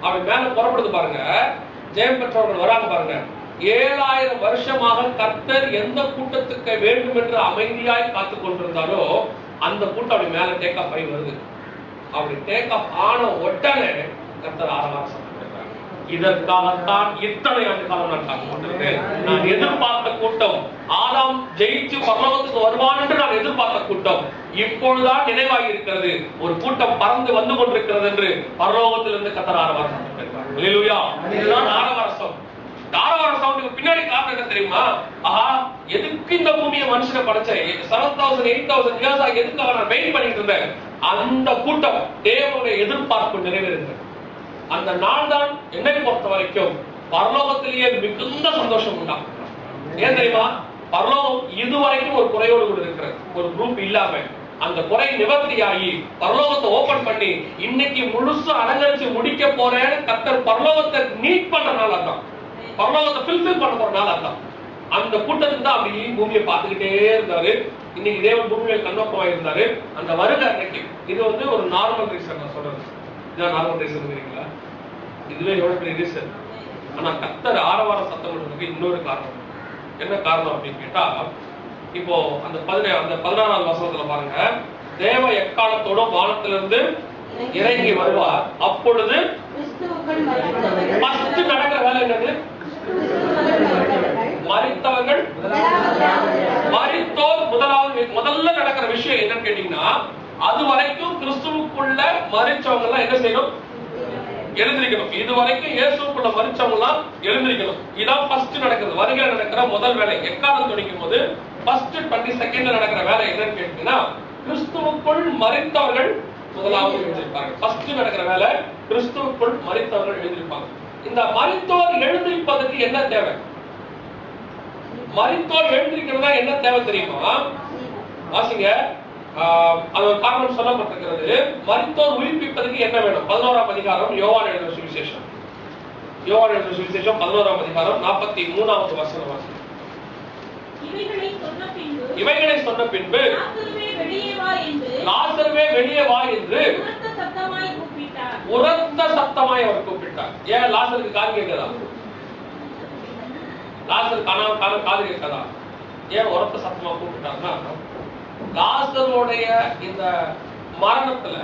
அப்படி மேல புறப்படுது பாருங்க. ஜெயம் பெற்றவர்கள் வராங்க பாருங்க. 7000 வருஷமாக கர்த்தர் எந்த கூட்டத்துக்கு வேண்டும் என்று அமைதியாய் காத்துக் கொண்டிருந்தாரோ அந்த கூட்டம் அப்படி மேல டேக் ஆஃப் ஆகி வருது. அப்படி டேக் ஆஃப் ஆன உடனே கர்த்தர் ஆரவாரம். இதற்காகத்தான் இத்தனை ஆண்டு காலம் நான் காத்துக் கொண்டிருக்கேன். நான் எதிர்பார்த்த கூட்டம், ஆதாம் ஜெயிச்சு பரலோகத்துக்கு வருவான் என்று நான் எதிர்பார்த்த கூட்டம் இப்பொழுதுதான் நினைவாகி இருக்கிறது. ஒரு கூட்டம் பறந்து வந்து கொண்டிருக்கிறது என்று பரலோகத்திலிருந்து கர்த்தர் ஆரவாரம். அல்லேலூயா. இதுதான் ஆரவார சவுண்ட். ஆரவார சவுண்டுக்கு பின்னாடி காரணம் என்ன தெரியுமா? ஆஹா, எதுக்கு இந்த பூமியை மனுஷனை படைச்சேன்? 7000 8000 இயர்ஸா எதுக்கு அவன் வெயிட் பண்ணிட்டு இருந்தேன்? அந்த கூட்டம் தேவனுடைய எதிர்பார்ப்பு நிறைவேறுகிறது. அந்த நாள் தான் என்னை பொறுத்த வரைக்கும் பரலோகத்திலேயே மிகுந்த சந்தோஷம் உண்டாகும். ஏன் தெரியுமா? பரலோகம் இதுவரைக்கும் ஒரு குறையோடு கூட இருக்கிறது. ஒரு குரூப் இல்லாம அந்த குறை நிவர்த்தியாகி பரலோகத்தை ஓபன் பண்ணி இன்னைக்கு முழுசு அலங்கரிச்சு முடிக்க போறேன்னு கர்த்தர் பரலோகத்தை நீட் பண்ற நாள் அதான். பரலோகத்தை ஃபில்ஃபில் பண்ண போற நாள் அதான். அந்த கூட்டத்துக்கு தான் அப்படி பூமியை பார்த்துக்கிட்டே இருந்தாரு. இன்னைக்கு தேவன் பூமியை கண்ணோக்கமாக இருந்தாரு. அந்த வருகை அன்னைக்கு இது ஒரு நார்மல் ரீசன். நான் சொல்றது இதான் நார்மல் ரீசன் தெரியுங்களா? இதுவே எவ்வளவு பெரிய ரீசன். ஆனா கர்த்தர் ஆரவார சத்தம் பண்றதுக்கு இன்னொரு காரணம். என்ன காரணம் அப்படின்னு கேட்டா, இப்போ அந்த 16வது வசனத்துல பாருங்க. தேவ எக்காலத்தோட வானத்திலிருந்து இறங்கி வருவார். அப்பொழுது ஃபர்ஸ்ட் நடக்கிற வேலை என்னது? மரித்தவர்கள் மரித்தோர் முதல்ல நடக்கிற விஷயம் என்னன்னு கேட்டீங்கன்னா, அது வரைக்கும் கிறிஸ்துவுக்குள்ள மரிச்சவங்க எல்லாம் என்ன செய்யணும்? எழுந்திருக்கணும். இது வரைக்கும் இயேசுக்குள்ள மரிச்சவங்க எல்லாம் எழுந்திருக்கணும். இதான் ஃபர்ஸ்ட் நடக்கிறது. வருகையில நடக்கிற முதல் வேலை. எக்காலம் துணிக்கும் போது ஃபர்ஸ்ட் 20 செகண்ட்ல நடக்கிற வேலை என்னன்னு கேட்டீங்கன்னா, கிறிஸ்துவுக்குள் மரித்தவர்கள் முதலாவது எழுந்திருப்பார்கள். ஃபர்ஸ்ட் நடக்கிற வேலை கிறிஸ்துவுக்குள் மரித்தவர்கள் எழுந்திருப்பாங்க. இந்த மரித்தோர் எழுந்திருப்பதற்கு என்ன தேவை? மரித்தோர் எழுந்திருக்கிறதா என்ன தேவை தெரியுமா? வாசிங்க. அது ஒரு காரணம் சொல்லப்பட்டிருக்கிறது. மரித்தோர் உயிர்ப்பிப்பதற்கு என்ன வேணும்? 11ஆம் அதிகாரம் யோவான் எழுதின சுவிசேஷம். யோவான் எழுதின சுவிசேஷம் 11ஆம் அதிகாரம் 43வது வசனம் வாசி. இவைகளை சொன்ன பின்பு லாசருவே வெளியே வா என்று உரத்த சத்தமாய் அவர் கூப்பிட்டார். ஏன் லாசருக்கு காது கேட்கதா? லாசர் காது கேட்கதா? ஏன் உரத்த சத்தமா கூப்பிட்டார்னா, லாசருடைய இந்த மரணத்துல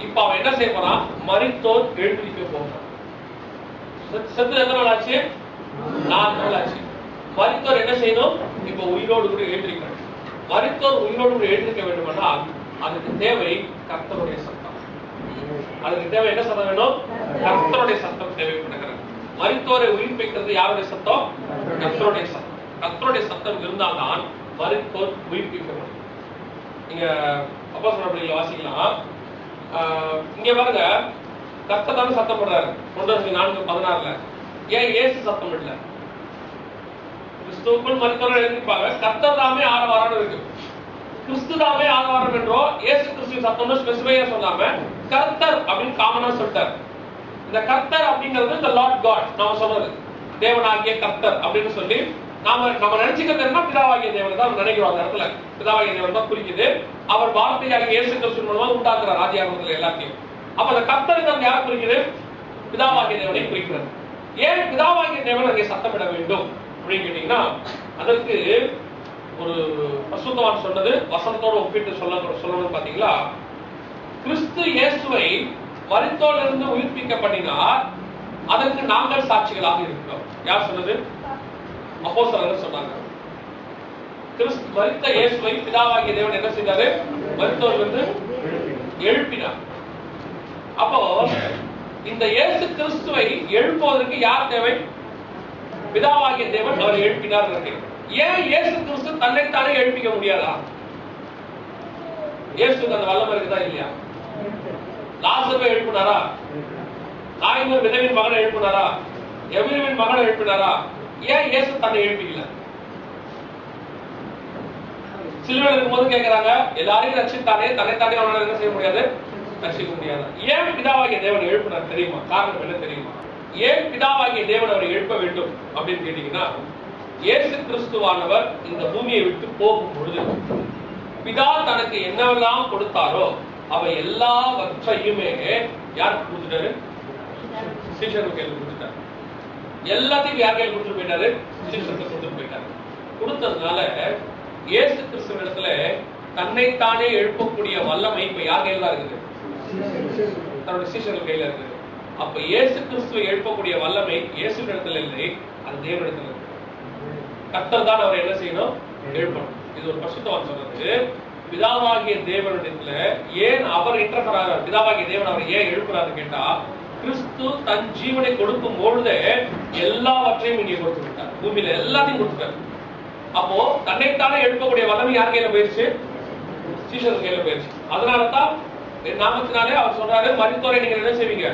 இப்ப அவன் என்ன செய்ய போறான்? மரித்தோர் எழுந்திருக்க போறான். செத்து எத்தனை நாள் ஆச்சு? 4 நாள் ஆச்சு. மரித்தோர் என்ன செய்யணும்? இப்ப உயிரோடு கூட எழுந்திருக்கணும். மரித்தோர் உயிரோடு கூட எழுந்திருக்க வேண்டுமானால் அதுக்கு தேவை கர்த்தருடைய சத்தம். அதுக்கு தேவை என்ன சத்தம் வேணும்? கர்த்தருடைய சத்தம் தேவைப்படுகிறது. மரித்தோரை உயிர்ப்பிக்கிறது யாருடைய சத்தம்? கர்த்தருடைய சத்தம். கர்த்தருடைய சத்தம் இருந்தால்தான் மரித்தோர் உயிர்ப்பிக்கப்படும். நீங்க அப்போஸ்தலர்களில் வாசிக்கலாம். இங்க பாருங்க, கர்த்தர் தானே சத்தம் போடுறாரு. 4:16. ஏன் இயேசு சத்தம் இல்லை? கிறிஸ்துவுக்குள் மரித்தோர்கள் எழுந்திருப்பாங்க. கர்த்தர் தாமே ஆரவாரம் இருக்கு. கிறிஸ்து தாமே ஆரவாரம் என்றோ இயேசு கிறிஸ்து சத்தம்னு ஸ்பெசிஃபையா சொல்லாம கர்த்தர் அப்படின்னு காமனா சொல்லிட்டார். இந்த கர்த்தர் அப்படிங்கிறது இந்த லார்ட் காட் நாம சொல்றது, தேவனாகிய கர்த்தர் அப்படின்னு சொல்லி நாம நினைச்சுக்கிறது என்ன? பிதாவாகிய தேவனை தான் நினைக்கிறோம். அந்த இடத்துல பிதாவாகிய தேவன் தான் குறிக்குது. அவர் வார்த்தையாகிய இயேசு கிறிஸ்து மூலமா உண்டாக்குறார் ஆதியாகமத்துல எல்லாத்தையும். அப்ப அந்த கர்த்தருக்கு யார் குறிக்குது? பிதாவாகிய தேவனை குறிக்கிறது. ஏன் பிதாவாகிய தேவன் அங்கே சத்தமிட வேண்டும் அப்படின்னு கேட்டீங்கன்னா, அதற்கு ஒரு பரிசுத்தவான் சொன்னது வசனத்தோடு ஒப்பிட்டு சொல்லணும். பாத்தீங்களா, கிறிஸ்து இயேசுவை மரித்தோரிலிருந்து உயிர்ப்பிக்கப்படினார், அதற்கு நாங்கள் சாட்சிகளாக இருக்கிறோம். யார் சொன்னது? அப்போஸ்தலர்கள் சொன்னாங்க. கிறிஸ்து மரித்த இயேசுவை பிதாவாகிய தேவன் என்ன செய்தாரு? மரித்தோரிலிருந்து எழுப்பினார். அப்போ இந்த இயேசு கிறிஸ்துவை எழுப்புவதற்கு யார் தேவை? பிதாவாகிய தேவன் அவர் எழுப்பினார். ஏன் இயேசு கிறிஸ்து தன்னைத்தானே எழுப்பிக்க முடியாதா? இயேசுக்கு அந்த வல்லமை இருக்குதா இல்லையா? லாசருவை எழுப்பினாரா? நாயினூர் விதவின் மகனை எழுப்பினாரா? எபிரவின் மகனை எழுப்பினாரா? ஏன் இயேசு தன்னை எழுப்பிக்கல? சிலுவையில் இருக்கும்போது கேட்கிறாங்க, எல்லாரையும் ரட்சித்தானே, தன்னைத்தானே அவனால என்ன செய்ய முடியாது? ரட்சிக்க முடியாது. ஏன் பிதாவாகிய தேவன் எழுப்பினார் தெரியுமா? காரணம் என்ன தெரியுமா? ஏன் பிதாவாகிய தேவன் அவரை எழுப்ப வேண்டும் அப்படின்னு கேட்டீங்கன்னா, இயேசு கிறிஸ்துவானவர் இந்த பூமியை விட்டு போகும் பொழுது பிதா தனக்கு என்னவெல்லாம் கொடுத்தாரோ அவை எல்லாவற்றையுமே யாருக்கு கொடுத்துட்டாரு? சீஷருக்கு கையில் கொடுத்துட்டாரு. எல்லாத்தையும் யார் கையில் கொடுத்துட்டு போயிட்டாரு? சீஷருக்கு கொடுத்துட்டு போயிட்டாரு. கொடுத்ததுனால இயேசு கிறிஸ்துவ இடத்துல தன்னைத்தானே எழுப்பக்கூடிய வல்லமை இப்ப யார் கையில தான் இருக்குது? தன்னுடைய சீஷர்கள் கையில இருக்குது. அப்ப இயேசு கிறிஸ்துவை எழுப்பக்கூடிய வல்லமை இயேசு இடத்துல இல்லை, அது தேவனிடத்துல இருக்கு. கர்த்தர் தான் அவர் என்ன செய்யணும்? எழுப்பணும். இது ஒரு பரிசுத்தவான் சொல்றது. பிதாவாகிய தேவனிடத்துல ஏன் அவர் இன்டர்ஃபர் ஆகிறார்? பிதாவாகிய தேவன் அவர் ஏன் எழுப்புறாரு கேட்டா, கிறிஸ்து தன் ஜீவனை கொடுக்கும் பொழுதே எல்லாவற்றையும் இங்கே கொடுத்து விட்டார். பூமியில எல்லாத்தையும் கொடுத்துட்டார். அப்போ தன்னைத்தானே எழுப்பக்கூடிய வல்லமை யார் கையில போயிருச்சு? சீஷர் கையில போயிருச்சு. அதனாலதான் நாமத்தினாலே அவர் சொல்றாரு, மரித்தோரை நீங்க என்ன செய்வீங்க?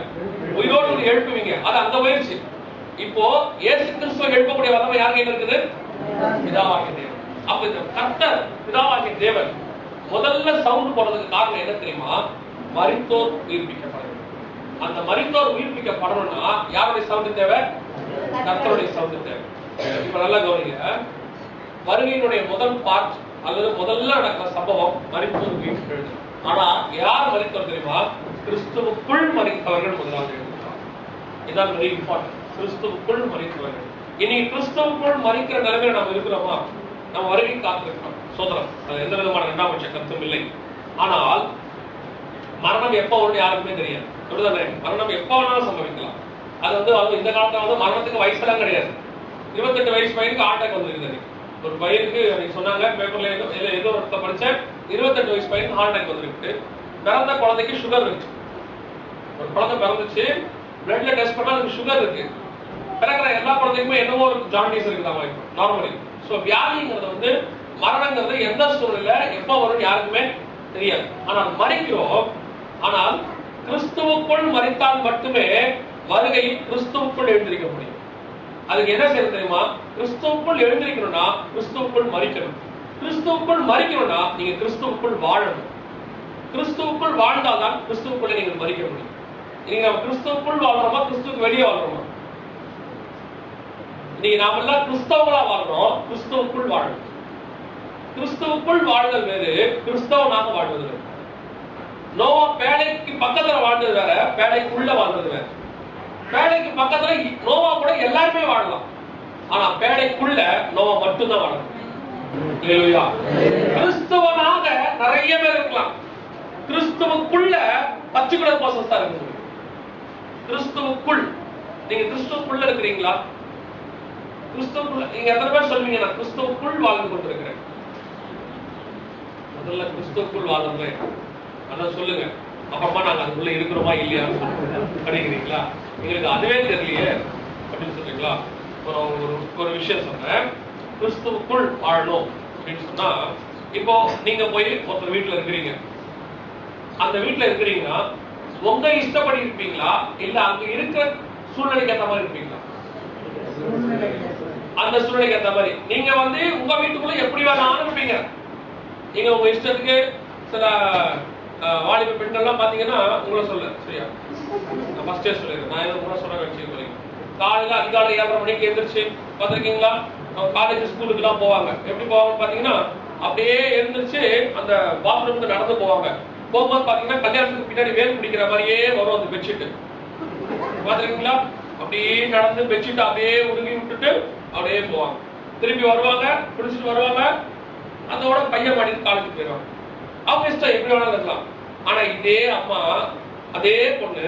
உயிரோடு எழுப்புவீங்க. அது அங்க போயிருச்சு. இப்போ இயேசு கிறிஸ்துவை எழுப்பக்கூடிய வல்லமை யார் கையில இருக்குது? பிதாவாகிய தேவன். அப்ப இந்த கர்த்தர் பிதாவாகிய தேவன் முதல்ல சவுண்ட் போடுறதுக்கு காரணம் என்ன தெரியுமா? மரித்தோர் உயிர்ப்பிக்கப்பட வேண்டும். அந்த மரித்தோர் உயிர்ப்பிக்கப்படணும்னா யாருடைய சவுண்ட் தேவை? கர்த்தருடைய சவுண்ட் தேவை. இப்ப நல்லா கவனிங்க. வருகையினுடைய முதல் பார்ட் அல்லது முதல்ல நடக்கிற சம்பவம் மரித்தோர் உயிர்ப்பிக்கிறது. ஆனா யார் மரித்தோர் தெரியுமா? கிறிஸ்துவுக்குள் மரித்தவர்கள் முதலாவது எழுதுகிறார். இதான் வெரி இம்பார்ட்டன்ட். கிறிஸ்துவுக்குள் மரித்தவர்கள். இன்னைக்கு கிறிஸ்துவுக்குள் மரிக்கிற நிலைமையில நம்ம இருக்கிறோமா? நம்ம வருகை காத்திருக்கிறோம். சோதரம், அது எந்த விதமான இரண்டாம் பட்ச கருத்தும் இல்லை. ஆனால் மரணம் எப்ப வரும்னு யாருக்குமே தெரியாது. அப்படிதானே? மரணம் எப்ப வேணாலும் சம்பவிக்கலாம். அது இந்த காலத்துல மரணத்துக்கு வயசுலாம் கிடையாது. 28 வயசு பையனுக்கு ஹார்ட் அட்டாக் வந்துருக்குது. ஒரு பையனுக்கு சொன்னாங்க பேப்பர்ல ஏதோ ஒரு படிச்சேன், 28 வயசு பையனுக்கு ஹார்ட் அட்டாக் வந்துருக்கு. பிறந்த குழந்தைக்கு சுகர் இருக்கு. ஒரு குழந்தை பிறந்துச்சு, பிளட்ல டெஸ்ட் பண்ணா அதுக்கு சுகர் இருக்கு. பிறகுற எல்லா குழந்தைக்குமே என்னவோ ஒரு ஜாண்டிஸ் இருக்குதாமா நார்மலி. சோ வியாதிங்கிறது மரணங்கிறது எந்த சூழ்நிலை எப்ப வரும் யாருக்குமே தெரியாது. ஆனால் மரிக்கிறோம். ஆனால் கிறிஸ்துவுக்குள் மரித்தால் மட்டுமே வருகையில் கிறிஸ்துவுக்குள் எழுந்திருக்க முடியும். அதுக்கு என்ன செய்ய தெரியுமா? கிறிஸ்துவுக்குள் எழுந்திருக்கணும்னா கிறிஸ்துவுக்குள் மரிக்கணும். கிறிஸ்துவுக்குள் மரிக்கணும்னா நீங்க கிறிஸ்துவுக்குள் வாழணும். கிறிஸ்துவுக்குள் வாழ்ந்தால்தான் கிறிஸ்துவுக்குள்ளே நீங்கள் மறிக்க முடியும். நீங்க நம்ம கிறிஸ்துவுக்குள் வாழ்றோமா, கிறிஸ்துவுக்கு வெளியே வாழ்றோமா? நீங்க நாம எல்லாம் கிறிஸ்தவங்களா வாழ்றோம், கிறிஸ்துவுக்குள் வாழணும். கிறிஸ்துவுக்குள் வாழ்தல் வேறு, கிறிஸ்தவனாக வாழ்வது வேறு. நோவா பேழைக்கு பக்கத்துல வாழ்ந்தது வேற, பேழைக்குள்ள வாழ்ந்தது வேற. பேழைக்கு பக்கத்துல நோவா கூட எல்லாருமே வாழலாம், ஆனா பேழைக்குள்ள நோவா மட்டும்தான் வாழணும். கிறிஸ்தவனாக நிறைய பேர் இருக்கலாம், கிறிஸ்துவுக்குள்ள பர்டிகுலர் பர்சன்ஸ் தான் இருக்கு. கிறிஸ்துவுக்குள் நீங்க கிறிஸ்துவுக்குள்ள இருக்கிறீங்களா? கிறிஸ்துவுக்குள்ள நீங்க எத்தனை பேர் சொல்வீங்க நான் கிறிஸ்துவுக்குள் வாழ்ந்து கொண்டிருக்கிறேன்? முதல்ல கிறிஸ்துவுக்குள் வாழ்றேன் அதான் சொல்லுங்க. அப்புறமா நாங்க அதுக்குள்ள இருக்கிறோமா இல்லையா படிக்கிறீங்களா? எங்களுக்கு அதுவே தெரியலையே அப்படின்னு சொல்றீங்களா? ஒரு விஷயம் சொன்னேன், கிறிஸ்துவுக்குள் வாழணும் அப்படின்னு சொன்னா, இப்போ நீங்க போய் ஒருத்தர் வீட்டுல இருக்கிறீங்க, அந்த வீட்டுல இருக்கிறீங்கன்னா உங்க இஷ்டப்படி இருப்பீங்களா இல்ல அங்க இருக்கிற சூழ்நிலைக்கு ஏற்ற மாதிரி இருப்பீங்களா? அந்த சூழ்நிலைக்கு ஏற்ற மாதிரி நீங்க உங்க வீட்டுக்குள்ள எப்படி வேணாலும் இருப்பீங்க. நீங்க உங்க இஷ்டத்துக்கு சில வாலிப பெண்கள்லாம் பாத்தீங்கன்னா உங்களை சொல்ல சரியா, நான் ஃபர்ஸ்டே சொல்லிடுறேன், நான் எதுவும் கூட சொல்ல வச்சுக்கிறேன். காலையில அதிகாலை 7:30 மணிக்கு எழுந்திரிச்சு பார்த்திருக்கீங்களா, காலேஜ் ஸ்கூலுக்கு எல்லாம் போவாங்க. எப்படி போவாங்கன்னு பாத்தீங்கன்னா அப்படியே எழுந்திரிச்சு அந்த பாத்ரூமுக்கு நடந்து போவாங்க. போகும்போது பாத்தீங்கன்னா கல்யாணத்துக்கு பின்னாடி வேல் பிடிக்கிற மாதிரியே வரும் அந்த பெட்ஷீட். பாத்துருக்கீங்களா? அப்படியே நடந்து பெட்ஷீட் அப்படியே உருகி விட்டுட்டு அப்படியே போவாங்க. திரும்பி வருவாங்க, குடிச்சிட்டு வருவாங்க, அதோட பையன் மாட்டிட்டு காலேஜுக்கு போயிடுவாங்க. அவங்க இஷ்டம் எப்படி வேணாலும் இருக்கலாம். ஆனா இதே அம்மா அதே பொண்ணு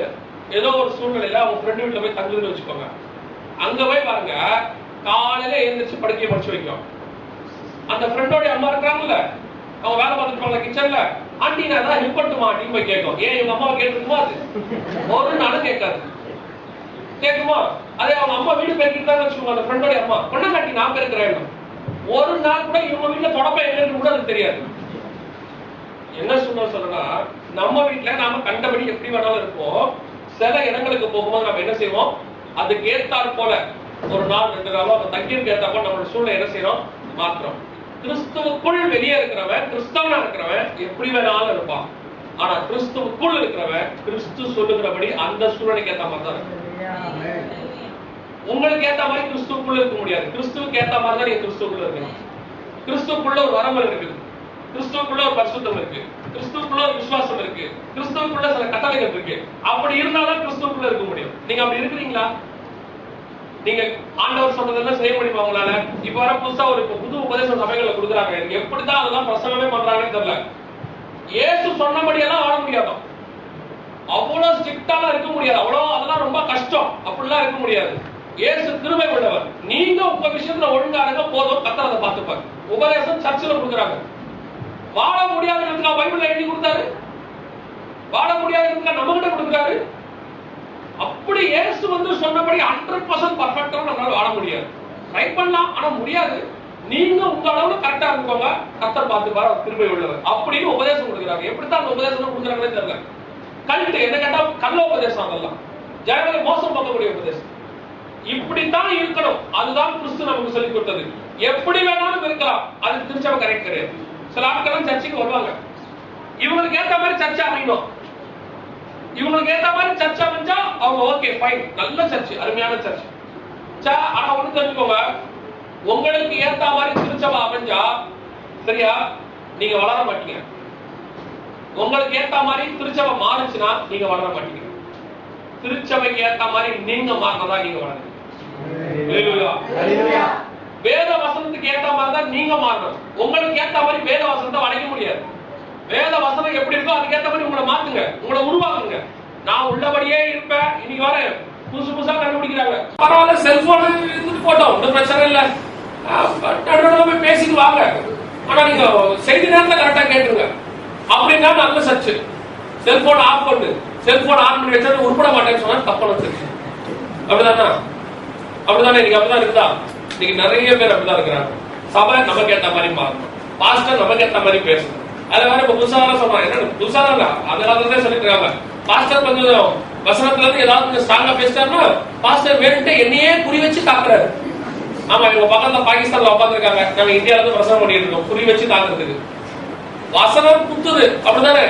ஏதோ ஒரு சூழ்நிலையில அவங்க ஃப்ரெண்டு வீட்டுல போய் தங்குதுன்னு வச்சுக்கோங்க. அங்க போய் பாருங்க, காலையில எழுந்திரிச்சு படுக்கையை படிச்சு வைக்கும். அந்த ஃப்ரெண்டோட அம்மா இருக்கிறாங்கல்ல, அவங்க வேலை பார்த்துட்டு கிச்சன்ல, ஆண்டி நான் ஏதாவது ஹெல்ப் பண்ணட்டுமா அப்படின்னு போய் கேட்கும். ஏன் இவங்க அம்மாவை கேட்டுருக்குமா? அது ஒரு நாளும் கேட்காது. கேட்குமா? அதே அவங்க அம்மா வீடு பெருக்கிட்டு தான் வச்சுக்கோங்க, அந்த ஃப்ரெண்டோட அம்மா பொண்ணை காட்டி நான் பெருக்கிறேன். ஒரு நாள் கூட இவங்க வீட்டுல தொடப்ப என்னன்னு கூட அது தெரியாது. என்ன சொல்றா, நம்ம வீட்டுல நாம கண்டபடி எப்படி வேணாலும் இருப்போம். சில இடங்களுக்கு போகும்போது நம்ம என்ன செய்வோம், அதுக்கு ஏற்றாற் போல ஒரு நாள் 2 நாளோ அந்த தங்கியிருக்கு ஏற்ற போல நம்மளோட சூழ்நிலை என்ன செய்யறோம், மாத்திரம். கிறிஸ்துவுக்குள் வெளியே இருக்கிறவன், கிறிஸ்தவனா இருக்கிறவன் எப்படி வேணாலும் இருப்பான். ஆனா கிறிஸ்துவுக்குள் இருக்கிறவன் கிறிஸ்து சொல்லுகிறபடி அந்த சூழ்நிலைக்கு ஏற்ற மாதிரி தான் இருக்கு. உங்களுக்கு ஏற்ற மாதிரி கிறிஸ்துவுக்குள்ள இருக்க முடியாது. கிறிஸ்துவுக்கு ஏற்ற மாதிரி தான் நீங்க கிறிஸ்துவுக்குள்ள இருக்கணும். கிறிஸ்துவுக்குள்ள ஒரு வரம்பு இருக்குது, கிறிஸ்துவுக்குள்ள ஒரு பரிசுத்தம் இருக்கு, கிறிஸ்துவுக்குள்ள ஒரு விசுவாசம் இருக்கு, கிறிஸ்துவுக்குள்ள சில கட்டளைகள் இருக்கு. அப்படி இருந்தாலும் கிறிஸ்துவுக்குள்ள இருக்க முடியும். நீங்க அப்படி இருக்கிறீங்களா? நீங்க ஆண்டவர் சொன்னதெல்லாம் செய்ய முடியுமா உங்களால? இப்ப வர புதுசா ஒரு புது உபதேச சபைகளை கொடுக்குறாங்க, எப்படிதான் அதெல்லாம் பிரசங்கமே பண்றாங்கன்னு தெரியல. இயேசு சொன்னபடி எல்லாம் வாழ முடியாதான், அவ்வளவு ஸ்ட்ரிக்டாலாம் இருக்க முடியாது, அவ்வளவு அதெல்லாம் ரொம்ப கஷ்டம், அப்படிலாம் இருக்க முடியாது. இயேசு கிருபை உள்ளவர். நீங்க உங்க விஷயத்துல ஒழுங்கா இருக்க போதும், கர்த்தர் அதை பார்த்துப்பார். உபதேசம் சர்ச்சில் கொடுக்குறாங்க. வாழ முடியாதுன்னு பைபிள்ல எழுதி கொடுத்தாரு, வாழ முடியாதுன்னு நம்ம கிட்ட கொடுக்குறாரு. அப்படி இயேசு சொன்னபடி 100% பர்ஃபெக்ட்டா நம்மளால வாழ முடியாது. ட்ரை பண்ணலாம், ஆனா முடியாது. நீங்க உங்க அளவுல கரெக்டா இருக்கோங்க, கர்த்தர் பார்த்துப்பார், கிருபை உள்ளவர் அப்படின்னு உபதேசம் கொடுக்குறாங்க. எப்படித்தான் அந்த உபதேசம் கொடுக்குறாங்கன்னு தெரியல. கல்ட்டு என்ன கேட்டா கள்ள உபதேசம், அதெல்லாம் ஜனங்களை மோசம் பார்க்கக்கூடிய உபதேசம். இப்படித்தான் இருக்கணும், அதுதான் கிறிஸ்து நமக்கு சொல்லிக் கொடுத்தது. எப்படி வேணாலும் இருக்கலாம், அது திருச்சபை கரெக்ட் கிடையாது. சில ஆட்கள் சர்ச்சைக்கு வருவாங்க, இவங்களுக்கு ஏற்ற மாதிரி சர்ச்சை அமையணும், இவங்களுக்கு ஏற்ற மாதிரி சர்ச்சை அமைஞ்சா அவங்க ஓகே ஃபைன், நல்ல சர்ச்சை, அருமையான சர்ச்சை. ஆனா ஒண்ணு தெரிஞ்சுக்கோங்க, உங்களுக்கு ஏற்ற மாதிரி திருச்சபை அமைஞ்சா சரியா நீங்க வளர மாட்டீங்க. உங்களுக்கு ஏற்ற மாதிரி திருச்சபை மாறுச்சுன்னா நீங்க வளர மாட்டீங்க. திருச்சபைக்கு ஏற்ற மாதிரி நீங்க மாறினதா நீங்க வளருங்க. வேத வசனத்துக்கு ஏற்ற மாதிரி தான் நீங்க மாறணும். உங்களுக்கு ஏற்ற மாதிரி வேத வசனத்தை வளைக்க முடியாது. வேத வசனம் எப்படி இருக்கோ அதுக்கு ஏற்ற மாதிரி உங்களை மாத்துங்க, உங்களை உருவாக்குங்க. நான் உள்ளபடியே இருப்பேன். இன்னைக்கு வர புதுசு புதுசா கண்டுபிடிக்கிறாங்க, பரவாயில்ல செல்போன் இருந்துட்டு போட்டோம், ஒன்றும் பிரச்சனை இல்லை, போய் பேசிட்டு வாங்க. ஆனா நீங்க செய்தி நேரத்துல கரெக்டா கேட்டுருங்க அப்படின்னா நல்ல சர்ச்சு. செல்போன் ஆஃப் பண்ணு, செல்போன் ஆன் பண்ணி வச்சா உருப்பட மாட்டேன்னு சொன்னா தப்பான சர்ச்சு. அப்படிதானா? அப்படிதானே? நீங்க அப்படிதான் இருக்குதா? இன்னைக்கு நிறைய பேர் அப்படிதான் இருக்கிறாங்க. சபை நமக்கு ஏற்ற மாதிரி மாறணும், பாஸ்டர் நமக்கு ஏற்ற மாதிரி பேசணும். அதுல வேற புதுசா சொல்றாங்க, என்ன புதுசா இல்ல, அதெல்லாம் சொல்லிட்டு இருக்காங்க. பாஸ்டர் கொஞ்சம் வசனத்துல இருந்து ஏதாவது ஸ்ட்ராங்கா பேசிட்டாருன்னா பாஸ்டர் வேணுட்டு என்னையே குறி வச்சு தாக்குறாரு. ஆமா, இவங்க பக்கத்துல பாகிஸ்தான்ல உட்காந்துருக்காங்க, நம்ம இந்தியால இருந்து பிரசனம் பண்ணிட்டு இருக்கோம் குறி வச்சு தாக்குறதுக்கு. வசனம் குத்துது, அப்படிதானே?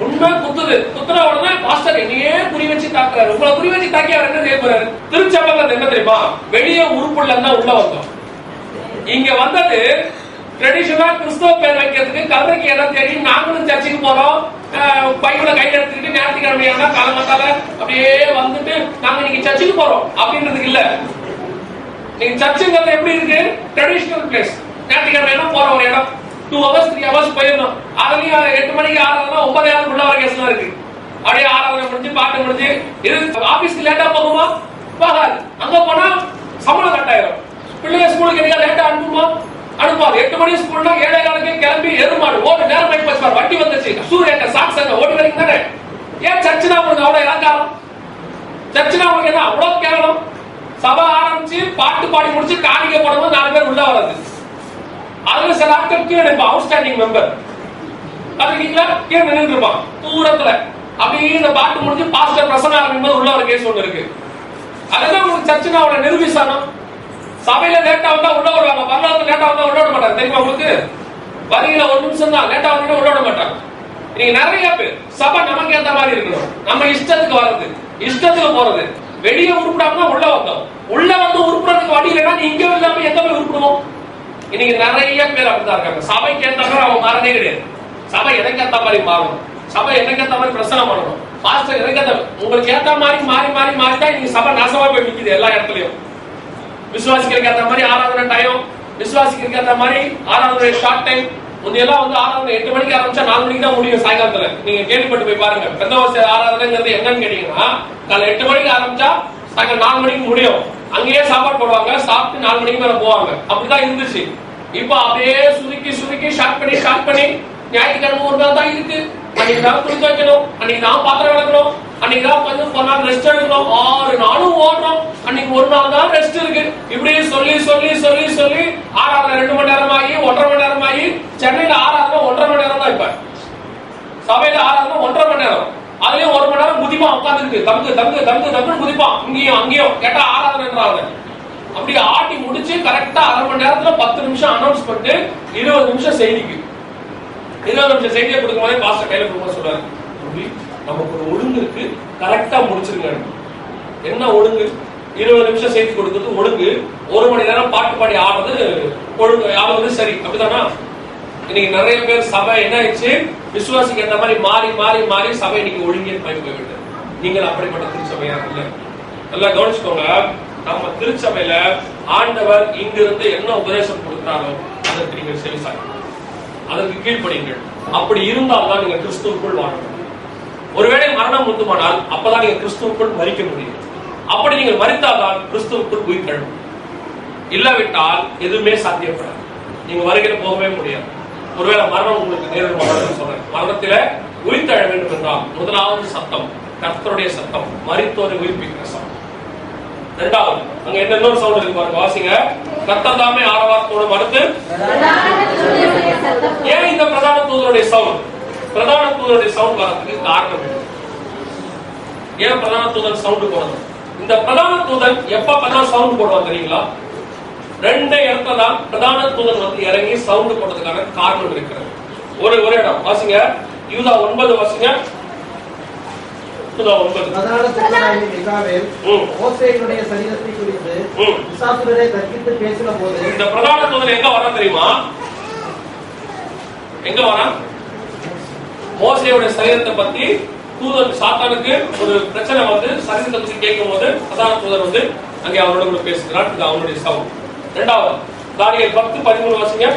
உண்மை குத்துது. குத்துன உடனே பாஸ்டர் என்னையே குறி வச்சு தாக்குறாரு. உங்களை குறி வச்சு தாக்கி அவர் என்ன செய்ய போறாரு? திருச்சபைங்கிறது என்ன தெரியுமா? வெளியே உறுப்புல இருந்தா உள்ள வந்தோம். இங்க வந்தது ட்ரெடிஷனலா கிறிஸ்தவ பேர் வைக்கிறதுக்கு கல்றைக்கு இடம் தேடி நாங்களும் சர்ச்சுக்கு போறோம். பைபிளை கையில எடுத்துக்கிட்டு ஞாயிற்றுக்கிழமையான காலமத்தால அப்படியே வந்துட்டு நாங்க இன்னைக்கு சர்ச்சுக்கு போறோம் அப்படின்றதுக்கு இல்ல. நீங்க சர்ச்சுங்கிறது எப்படி இருக்கு? Traditional place. ஞாயிற்றுக்கிழமை போற ஒரு இடம் 2 hours 3 hours போயிடணும். அதுலயும் 8 மணிக்கு ஆறாவது 9 உள்ள வர கேஸ்லாம் இருக்கு. அப்படியே ஆறாவது முடிஞ்சு பாட்டு முடிஞ்சு இது ஆபீஸ்க்கு லேட்டா போகுமா? போகாது. அங்க போனா சம்பளம் கட்டாயிரும். பிள்ளைங்க ஸ்கூலுக்கு எங்க லேட்டா அனுப்புமா? அனுப்பாது. 8 மணி ஸ்கூல்னா 7:15 கிளம்பி எருமாடு ஓடு நேரம் ஆகி போச்சு. வண்டி வந்துச்சு சூரியன் சாக்ஸ் அங்க ஓடி வரீங்க தானே. ஏன் சர்ச்சுனா உங்களுக்கு அவ்வளவு இலக்காரம்? சர்ச்சுனா உங்களுக்கு என்ன அவ்வளவு கேவலம்? சபை ஆரம்பிச்சு பாட்டு பாடி முடிச்சு காணிக்க போடும்போது 4 பேர் உள்ள வராது. அதுல சில ஆட்கள் கீழே நிற்பான். அவுட்ஸ்டாண்டிங் மெம்பர் பாத்துக்கீங்களா? கீழே நின்று இருப்பான் தூரத்துல. அப்படியே இந்த பாட்டு முடிஞ்சு பாஸ்டர் பிரசன்னம் ஆரம்பிக்கும் உள்ள ஒரு கேஸ் ஒண்ணு இருக்கு. அதுதான் உங்களுக்கு சர்ச்சுனா அவளை நிரூபிச்சானோ. சபையில லேட்டா வந்தா உள்ள வருவாங்க. பரலோகத்துல லேட்டா வந்தா உள்ள விட மாட்டாங்க. தெரியுமா உங்களுக்கு? வரியில 1 நிமிஷம் தான் லேட்டா வந்தா உள்ள விட மாட்டாங்க. நீங்க நிறைய பேர் சபை நமக்கு ஏத்த மாதிரி இருக்கணும். நம்ம இஷ்டத்துக்கு வர்றது, இஷ்டத்துக்கு போறது. வெளியே உருப்பிடாம உள்ள வந்தோம். உள்ள வந்து உருப்புறதுக்கு வழி இல்லைன்னா நீ இங்க இல்லாம எங்க போய் உருப்பிடுவோம்? இன்னைக்கு நிறைய பேர் அப்படிதான் இருக்காங்க. சபைக்கு ஏற்ற மாதிரி அவங்க மாறதே கிடையாது. சபை எனக்கு ஏற்ற மாதிரி மாறணும். சபை எனக்கு ஏற்ற மாதிரி பிரச்சனை பண்ணணும். பாஸ்டர் எனக்கு ஏற்ற உங்களுக்கு ஏற்ற மாதிரி மாறி மாறி மாறிதான் இன்னைக்கு சபை நாசமா போய் நிக்குது எல்லா இடத்துலயும். விசுவாசிகளுக்கு ஏற்ற மாதிரி ஆராதனை டைம், விசுவாசிகளுக்கு ஏற்ற மாதிரி ஆராதனை ஷார்ட் டைம். முந்தையெல்லாம் வந்து ஆராதனை 8 மணிக்கு ஆரம்பிச்சா 4 மணிக்கு தான் முடியும் சாயங்காலத்துல. நீங்க கேள்விப்பட்டு போய் பாருங்க. பெந்தகோஸ்தே ஆராதனைங்கிறது எங்கன்னு கேட்டீங்கன்னா காலை 8 மணிக்கு ஆரம்பிச்சா சாயங்காலம் 4 மணிக்கு முடியும். அங்கேயே சாப்பாடு போடுவாங்க. சாப்பிட்டு 4 மணிக்கு மேல போவாங்க. அப்படிதான் இருந்துச்சு. இப்ப அப்படியே சுருக்கி சுருக்கி ஷார்ட் பண்ணி ஞாயிற்றுக்கிழமை ஒரு நாள் தான் இருக்கு. அன்னைக்கு தான் துணி துவைக்கணும், அன்னைக்கு தான் பாத்திரம் விளக்கணும், அன்னைக்கு தான் கொஞ்சம் ஒரு நாள் ரெஸ்ட் எடுக்கணும். 6 நாளும் ஓடுறோம். அன்னைக்கு ஒரு நாள் தான் ரெஸ்ட் இருக்கு. இப்படியே சொல்லி சொல்லி சொல்லி சொல்லி ஆராதனை 2 மணி நேரம் ஆகி 1.5 மணி நேரம் ஆகி சென்னையில ஆராதனை 1.5 மணி நேரம் தான். இப்ப சபையில ஆராதனை 1.5 மணி நேரம். அதுலயும் 1 மணி நேரம் குதிப்பான் உட்காந்துருக்கு. தங்கு குதிப்பான் இங்கேயும் அங்கேயும். கேட்டா ஆராதனைன்றாங்க. அப்படி ஆட்டி முடிச்சு கரெக்டா 1/2 மணி நேரத்துல 10 நிமிஷம் அனௌன்ஸ் பண்ணிட்டு 20 நிமிஷம் செய்திக்கு 20 நிமிஷம் செய்தியை கொடுக்கும் போதே பாஸ்டர் கையில கொடுக்க சொல்றாரு. நமக்கு ஒரு ஒழுங்கு இருக்கு, கரெக்டா முடிச்சிருங்க. என்ன ஒழுங்கு? 20 நிமிஷம் செய்தி கொடுக்கிறது ஒழுங்கு. 1 மணி நேரம் பாட்டு பாடி ஆடுறது ஒழுங்கு. ஆடுறது சரி. அப்படிதானா? இன்னைக்கு நிறைய பேர் சபை என்ன ஆயிடுச்சு? விசுவாசிக்கு ஏற்ற மாதிரி மாறி மாறி மாறி சபை இன்னைக்கு ஒழுங்கே போய்விட்டு. நீங்கள் அப்படிப்பட்ட திருச்சபையா இல்ல. நல்லா கவனிச்சுக்கோங்க. நம்ம திருச்சபையில ஆண்டவர் இங்கிருந்து என்ன உபதேசம் கொடுத்தாரோ அதற்கு நீங்கள் செவிசாய், அதற்கு கீழ்ப்படிங்கள். அப்படி இருந்தால்தான் நீங்க கிறிஸ்துவுக்குள் வாழணும். ஒருவேளை மரணம் உண்டுமானால் அப்பதான் நீங்க கிறிஸ்துவுக்குள் மரிக்க முடியும். அப்படி நீங்கள் மரித்தால்தான் கிறிஸ்துவுக்குள் உயிர்த்தெழும். இல்லாவிட்டால் எதுவுமே சாத்தியப்படாது. நீங்க வருகையில போகவே முடியாது. ஒருவேளை மரணம் உங்களுக்கு நேரில் சொல்றேன். மரணத்தில உயிர்த்தெழ வேண்டும் என்றால் முதலாவது சத்தம் கர்த்தருடைய சத்தம், மரித்தோரை உயிர்ப்பிக்கிற சத்தம். இரண்டாவது அங்க என்ன இன்னொரு சவுண்ட் இருக்கு பாருங்க, வாசிங்க. கர்த்தர் தாமே ஆரவாரத்தோடு மறுத்து. ஏன் இந்த பிரதான தூதருடைய சவுண்ட்? பிரதான தூதருடைய சவுண்ட் வரதுக்கு காரணம் என்ன? ஏன் பிரதான தூதர் சவுண்ட் போடணும்? இந்த பிரதான தூதன் எப்பதான் சவுண்ட் போடுவாங்க தெரியுங்களா? 2 இடத்துல தான் பிரதான தூதன் வந்து இறங்கி சவுண்ட் போடுறதுக்கான காரணம் இருக்கிறது. ஒரு இடம் வாசிங்க. யூதா 9 வாசிங்க. மோசேயினுடைய சரீரத்தை குறித்து பிசாசுடனே தர்க்கித்து பேசின போது இந்த பிரதான தூதன் எங்க வர தெரியுமா? எங்க வர? மோசேயுடைய சரீரத்தை பத்தி தூதன் சாத்தானுக்கு ஒரு பிரச்சனை வந்து சரீரத்தை பத்தி கேட்கும் போது பிரதான தூதன் வந்து அங்கே அவரோட கூட பேசுகிறார். இது அவனுடைய சவுண்ட். இரண்டாவது தானியேல் 10:13 வாசிங்க.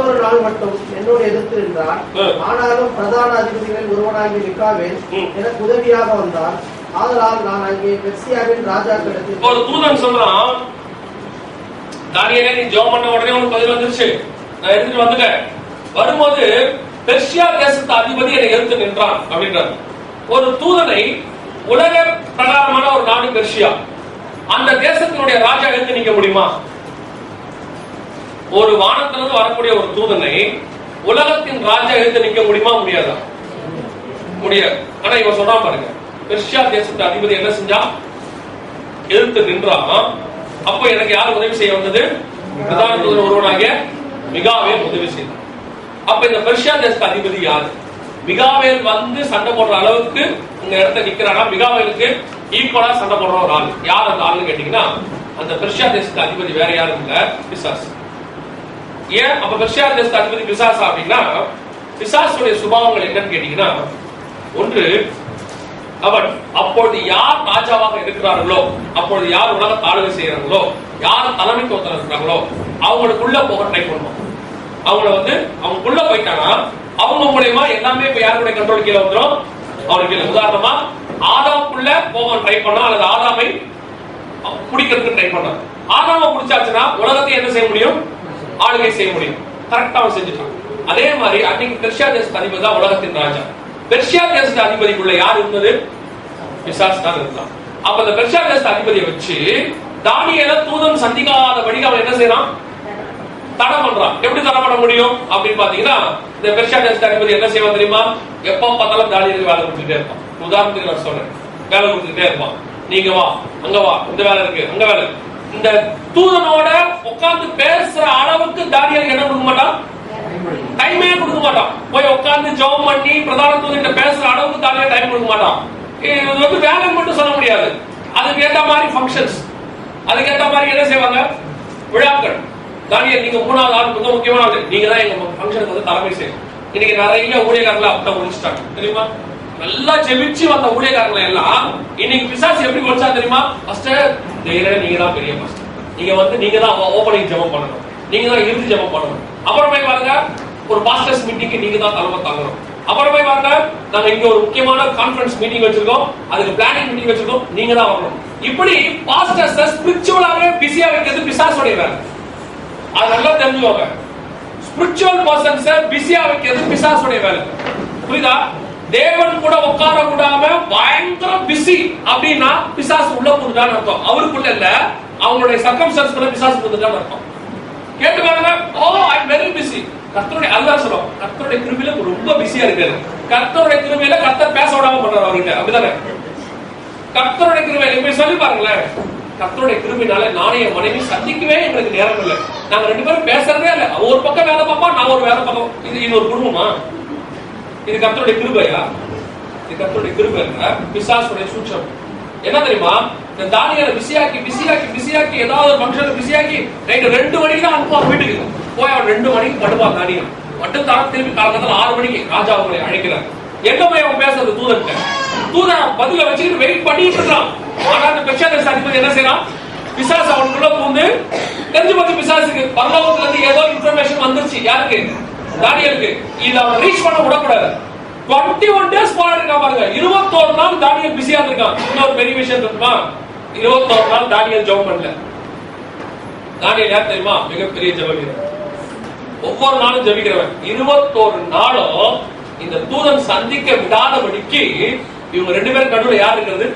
ஒரு நாள் மட்டும் என்னோடு எதிர்த்து நின்றார். ஆனாலும் பிரதான அதிபதிகளில் ஒருவனாகிய மிகாவேல் எனக்கு உதவியாக வந்தார். ஆதலால் நான் அங்கே பெர்சியாவின் ராஜாக்களிடத்தில் ஒரு தூதன் சொல்றான், தானியேலே நீ ஜெபம் பண்ண உடனே உனக்கு பதில் வந்துருச்சு, நான் எடுத்துட்டு வந்துட்டேன். வரும்போது பெர்சியா தேசத்து அதிபதி என்னை எதிர்த்து நின்றான் அப்படின்றார். ஒரு தூதனை உலக பிரகாரமான ஒரு நாடு பெர்சியா, அந்த தேசத்தினுடைய ராஜா எடுத்து நிக்க முடியுமா? ஒரு வானத்திலிருந்து வரக்கூடிய ஒரு தூதனை உலகத்தின் ராஜா எடுத்து நிக்க முடியுமா? முடியாதா? முடியாது. ஆனா இவன் சொல்றான் பாருங்க, பெர்சியா தேசத்து அதிபதி என்ன செஞ்சா? எதிர்த்து நின்றான். அப்போ எனக்கு யார் உதவி செய்ய வந்தது? பிரதான தூதன் ஒருவனாகிய மிகாவேல் உதவி செய்தார். அப்ப இந்த பெர்ஷியா தேசத்து அதிபதி யாரு? மிகாவேல் வந்து சண்டை போடுற அளவுக்கு இந்த இடத்த நிக்கிறானா? மிகாவேலுக்கு ஈக்குவலா சண்டை போடுற ஒரு ஆள் யார் அந்த ஆளுன்னு கேட்டீங்கன்னா, அந்த பெர்ஷியா தேசத்து அதிபதி வேற யாரும் இல்ல, பிசாசு. ஏன் அப்ப பெர்ஷியா தேசத்து அதிபதி பிசாசா அப்படின்னா, பிசாசுடைய சுபாவங்கள் என்னன்னு கேட்டீங்கன்னா, ஒன்று, அவன் அப்பொழுது யார் ராஜாவாக இருக்கிறார்களோ, அப்பொழுது யார் உலக ஆளுகை செய்யறாங்களோ, யார் தலைமைத்துவத்தில் இருக்கிறாங்களோ அவங்களுக்குள்ள போக ட்ரை பண்ணுவான். அவங்கள வந்து அவங்களுக்குள்ள போயிட்டானா அவங்க மூலமா எல்லாமே இப்ப யாருடைய கண்ட்ரோல் கீழே வந்துடும், அவனுக்கு கீழே. உதாரணமா ஆதாமுக்குள்ள போக ட்ரை பண்ணா, அல்லது ஆதாமை பிடிக்கிறதுக்கு ட்ரை பண்ணா, ஆதாம பிடிச்சாச்சுன்னா உலகத்தை என்ன செய்ய முடியும்? ஆளுகை செய்ய முடியும். கரெக்டா அவன் செஞ்சுட்டான். அதே மாதிரி அன்னைக்கு பெர்ஷியா தேசத்து அதிபதி தான் உலகத்தின் ராஜா. பெர்ஷியா தேசத்து அதிபதிக்குள்ள யார் இருந்தது? பிசாசு தான் இருந்தான். அப்ப அந்த பெர்ஷியா தேசத்து அதிபதியை வச்சு தானியேலை தூதன் சந்திக்காதபடி அவன் என்ன செய்யறான்? தடை பண்றான். எப்படி தடை பண்ண முடியும் அப்படின்னு பாத்தீங்கன்னா, இந்த பெர்ஷியா தேசத்து அதிபதி என்ன செய்வான் தெரியுமா? எப்ப பார்த்தாலும் தானியேலுக்கு வேலை கொடுத்துட்டே இருப்பான். உதாரணத்துக்கு நான் சொல்றேன், வேலை கொடுத்துட்டே இருப்பான். நீங்க வா, அங்க வா, இந்த வேலை இருக்கு, அங்க வேலை. இந்த தூதனோட உட்கார்ந்து பேசுற அளவுக்கு தானியேலுக்கு என்ன கொடுக்க மாட்டான்? டைமே கொடுக்க மாட்டான். போய் உட்கார்ந்து ஜெபம் பண்ணி பிரதான தூதன்கிட்ட பேசுற அளவுக்கு தானியேல் டைம் கொடுக்க மாட்டான். இது வந்து வேலை மட்டும் சொல்ல முடியாது, அதுக்கு ஏற்ற மாதிரி ஃபங்க்ஷன்ஸ், அதுக்கு ஏற்ற மாதிரி என்ன செய்வாங்க? விழாக்கள். தானியேல் நீங்க 3வது ஆள், மிக முக்கியமான ஆள், நீங்க தான் எங்க ஃபங்க்ஷனுக்கு வந்து தலைமை செய்யணும். இன்னைக்கு நிறைய ஊழியக்காரங்களை அப்பதான் முடிச்சிட்டாங்க தெரியுமா? நல்லா ஜெபிச்சு வந்த ஊழியக்காரங்களை எல்லாம் இன்னைக்கு பிசாசு எப்படி ஒழிச்சா தெரியுமா? ஃபர்ஸ்ட் நீங்க தான் பெரிய பாஸ்டர், நீங்க வந்து நீங்க தான் ஓபனிங் ஜெபம் பண்ணணும், நீங்க தான் இறுதி ஜெபம் பண்ணணும். அப்புறமே பாருங்க ஒரு பாஸ்டர்ஸ் மீட்டிங்க்கு நீங்க தான் தலைமை தாங்கணும். அப்புறமே பாருங்க நாங்க இங்க ஒரு முக்கியமான கான்ஃபரன்ஸ் மீட்டிங் வச்சிருக்கோம், அதுக்கு பிளானிங் மீட்டிங் வச்சிருக்கோம், நீங்க தான் வரணும். இப்படி பாஸ்டர்ஸ் ஸ்பிரிச்சுவலாவே பிஸியா வைக்கிறது பிசாசுடைய வேலை. அது நல்லா தெரிஞ்சுக்கோங்க. ஸ்பிரிச்சுவல் பர்சன்ஸ் பிஸியா வைக்கிறது பிசாசுடைய வேலை. புரியுதா? தேவன் கூட உட்கார விடாம பயங்கர பிஸி அப்படின்னா பிசாசு உள்ள புகுந்துட்டான்னு அர்த்தம். அவருக்குள்ள இல்ல, அவங்களுடைய சர்க்கம்ஸ்டன்ஸ்க்குள்ள பிசாசு புகுந்துட்டான்னு அர்த்தம். கேட்டு பாருங்க, ஓ ஐ அம் வெரி பிஸி. கர்த்தருடைய அல்லாஹ் சொல்றோம், கர்த்தருடைய கிருபையில ரொம்ப பிஸியா இருக்காரு. கர்த்தருடைய கிருபையில கர்த்தர் பேச விடாம பண்றாரு அவர்கிட்ட, அப்படிதானே? கர்த்தருடைய கிருபையில இப்படி சொல்லி பாருங்களேன், கர்த்தருடைய கிருபையினால நானே என் மனைவி சந்திக்கவே எங்களுக்கு நேரம் இல்லை, நாங்க 2 பேரும் பேசுறதே இல்லை, அவ ஒரு பக்கம் வேலை பார்ப்பா, நான் ஒரு வேலை பக்கம். இது ஒரு குடும்பமா? இது கர்த்தருடைய கிருபையா? இது கர்த்தருடைய கிருபை இல்ல, பிசாசுடைய சூட்சம். என்ன தெரியுமா? இந்த தானியேலை பிஸியாக்கி ஏதாவது ஒரு ஃபங்க்ஷன் பிஸியாக்கி நைட் 2 மணிக்கு தான் அனுப்புவான் வீட்டுக்கு. போய் அவன் 2 மணிக்கு படுவான். தானியேல் மட்டும் தான் திருப்பி காலகட்டத்தில் 6 மணிக்கு ராஜா அவங்களை அழைக்கிறார். எங்க போய் அவன் பேசுறது? தூதன்கிட்ட. தூதன் பதில வச்சுக்கிட்டு வெயிட் பண்ணிட்டு இருக்கான். ஆனா அந்த பெர்ஷியா தேசத்து அதிபதி என்ன செய்யறான்? பிசாசு அவனுக்குள்ள பூந்து தெரிஞ்சு பார்த்து பிசாசுக்கு பரலோகத்துல இருந்து ஏதோ இன்ஃபர்மேஷன் வந்துருச்சு. யாருக்கு? தானியேலுக்கு. இத அவன் ரீச் பண்ண விடக்கூடாது. 21 days போராடி இருக்கா பாருங்க. 21 நாள் தானியேல் பிஸியா இருக்கான். இன்னொரு பெரிய விஷயம் தெரியுமா? 21 நாள் தானியேல் ஜெபம் பண்ணல. தானியேல் யார் தெரியுமா? மிகப்பெரிய ஜெப வீரர். ஒவ்வொரு நாளும் ஜெபிக்கிறவன். 21 நாளும் இந்த தூதன் சந்திக்க விடாதபடிக்கு இவங்க 2 பேரும் நடுவுல யார் இருக்கிறது?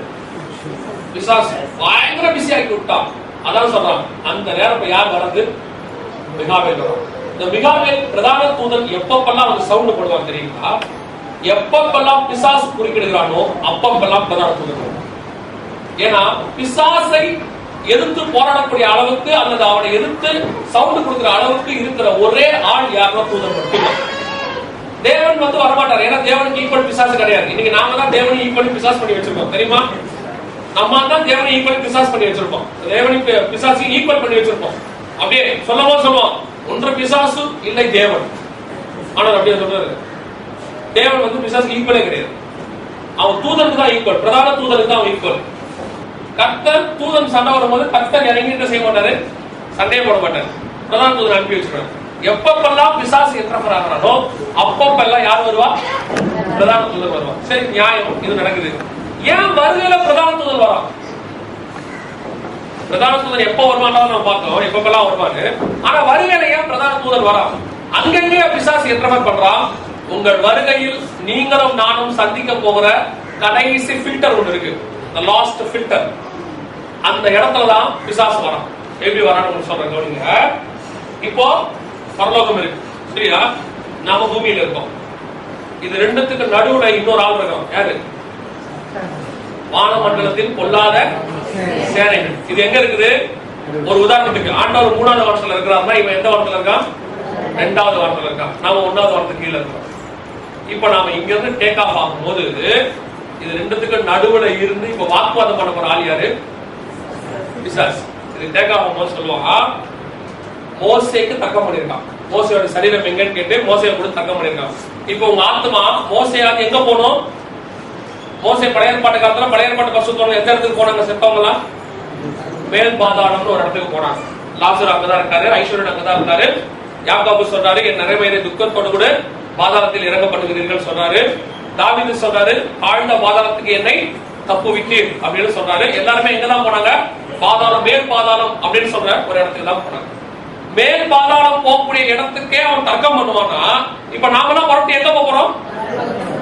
பிசாசு. பயங்கர பிஸியாக்கி விட்டான். அதான் சொல்றான், அந்த நேரம் யார் வர்றது? மிகாவேல் வரும். இந்த மிகாவேல் பிரதான தூதன் எப்பப்பெல்லாம் அவங்க சவுண்ட் போடுவாங்க தெரியுங்களா? எப்பப்பெல்லாம் பிசாசு குறுக்கிடுகிறானோ அப்பப்பெல்லாம் பிரதான தூதன். ஏன்னா பிசாசை எதிர்த்து போராடக்கூடிய அளவுக்கு அல்லது அவனை எதிர்த்து சவுண்ட் கொடுக்கிற அளவுக்கு இருக்கிற ஒரே ஆள் யாருன்னா தூதன் மட்டும்தான். தேவன் வந்து வரமாட்டார். ஏன்னா தேவனுக்கு ஈக்குவல் பிசாசு கிடையாது. இன்னைக்கு நாம தான் தேவனை ஈக்குவல் பிசாஸ் பண்ணி வச்சிருக்கோம் தெரியுமா? நம்ம தான் தேவனை ஈக்குவல் பிசாஸ் பண்ணி வச்சிருக்கோம். தேவனை பிசாசு ஈக்குவல் பண்ணி வச்சிருக்கோம். அப்படியே சொல்லுவோம் ஒன்று பிசாசு இல்லை தேவன். ஆனால் அப்படியே சொல்றாரு, தேவன் வந்து பிசாசுக்கு ஈக்குவலே கிடையாது. அவன் தூதனுக்கு தான் ஈக்குவல், பிரதான தூதனுக்கு தான் அவன் ஈக்குவல். கர்த்தர் தூதன் சண்டை வரும்போது கர்த்தர் இறங்கி என்ன செய்ய மாட்டாரு? சண்டையே போட மாட்டாரு. பிரதான தூதன் அனுப்பி வச்சிருக்காரு. எப்பப்பெல்லாம் பிசாசு என்ட்ரஃபராகிறானோ அப்பப்பெல்லாம் யார் வருவா? பிரதான தூதன் வருவா. சரி, நியாயம், இது நடக்குது. ஏன் வருகையில பிரதான தூதன் வரான்? பிரதான தூதன் எப்ப வருவான்னு நம்ம பார்த்தோம், எப்பப்பெல்லாம் வருவாங்க. ஆனா வருகையில ஏன் பிரதான தூதன் வரான்? அங்கங்கே பிசாசு என்ட்ரஃபர் பண்றான். உங்கள் வருகையில் நீங்களும் நானும் சந்திக்க போகிற கடைசி ஃபில்டர் ஒன்று இருக்கு, லாஸ்ட் ஃபில்டர். அந்த இடத்துல தான் பிசாசு வரான். எப்படி வரான்னு சொல்றேன் கவனிங்க. இப்போ பரலோகம் இருக்கு, சரியா? நாம பூமியில இருக்கோம். இது ரெண்டுத்துக்கு நடுவுல இன்னொரு ஆள் இருக்கோம். யாரு? வானமண்டலத்தில் பொல்லாத சேனைகள். இது எங்க இருக்குது? ஒரு உதாரணத்துக்கு, ஆண்டவர் 3வது வருஷத்துல இருக்கிறாருன்னா இவன் எந்த வருஷத்துல இருக்கான்? 2வது வாரத்துல இருக்கா, நாம 1வது வாரத்துக்கு கீழே இருக்கோம். இப்ப நாம இங்க இருந்து டேக் ஆஃப் ஆகும் போது இது ரெண்டுத்துக்கு நடுவுல இருந்து இப்ப வாக்குவாதம் பண்ண போற ஆள் யாரு? பிசாசு. இது டேக் ஆஃப் ஆகும் போது சொல்லுவான், மோசேக்கு தர்க்கம் பண்ணிருக்கான். மோசையோட சரீரம் எங்கன்னு கேட்டு மோசையை கூட தர்க்கம் பண்ணிருக்கான். இப்ப உங்க ஆத்மா மோசையாக எங்க போனோம்? மோசை பழைய ஏற்பாட்டு காலத்துல பழைய ஏற்பாட்டு பரிசுத்தவங்க எந்த இடத்துக்கு போனாங்க? செத்தவங்களா மேல் பாதாளம்னு ஒரு இடத்துக்கு போனாங்க. லாசர் அங்கதான் இருக்காரு, ஐஸ்வர்யன் அங்கதான் இருக்காரு. யாக்கோபு சொல்றாரு, என் நிறைவேறிய துக்கத்தோடு கூட பாதாளத்தில் இறங்கப்படுகிறீர்கள் சொல்றாரு. தாவீது சொல்றாரு, ஆழ்ந்த பாதாளத்துக்கு என்னை தப்புவித்தீர் அப்படின்னு சொல்றாரு. எல்லாருமே எங்கதான் போனாங்க? பாதாளம், மேல் பாதாளம் அப்படின்னு சொல்ற ஒரு இடத்துக்கு தான் போனாங்க. மேல் பாதாளம் போகக்கூடிய இடத்துக்கே அவன் தர்க்கம் பண்ணுவானா, இப்ப நாமெல்லாம் புறப்பட்டு எங்க போறோம்?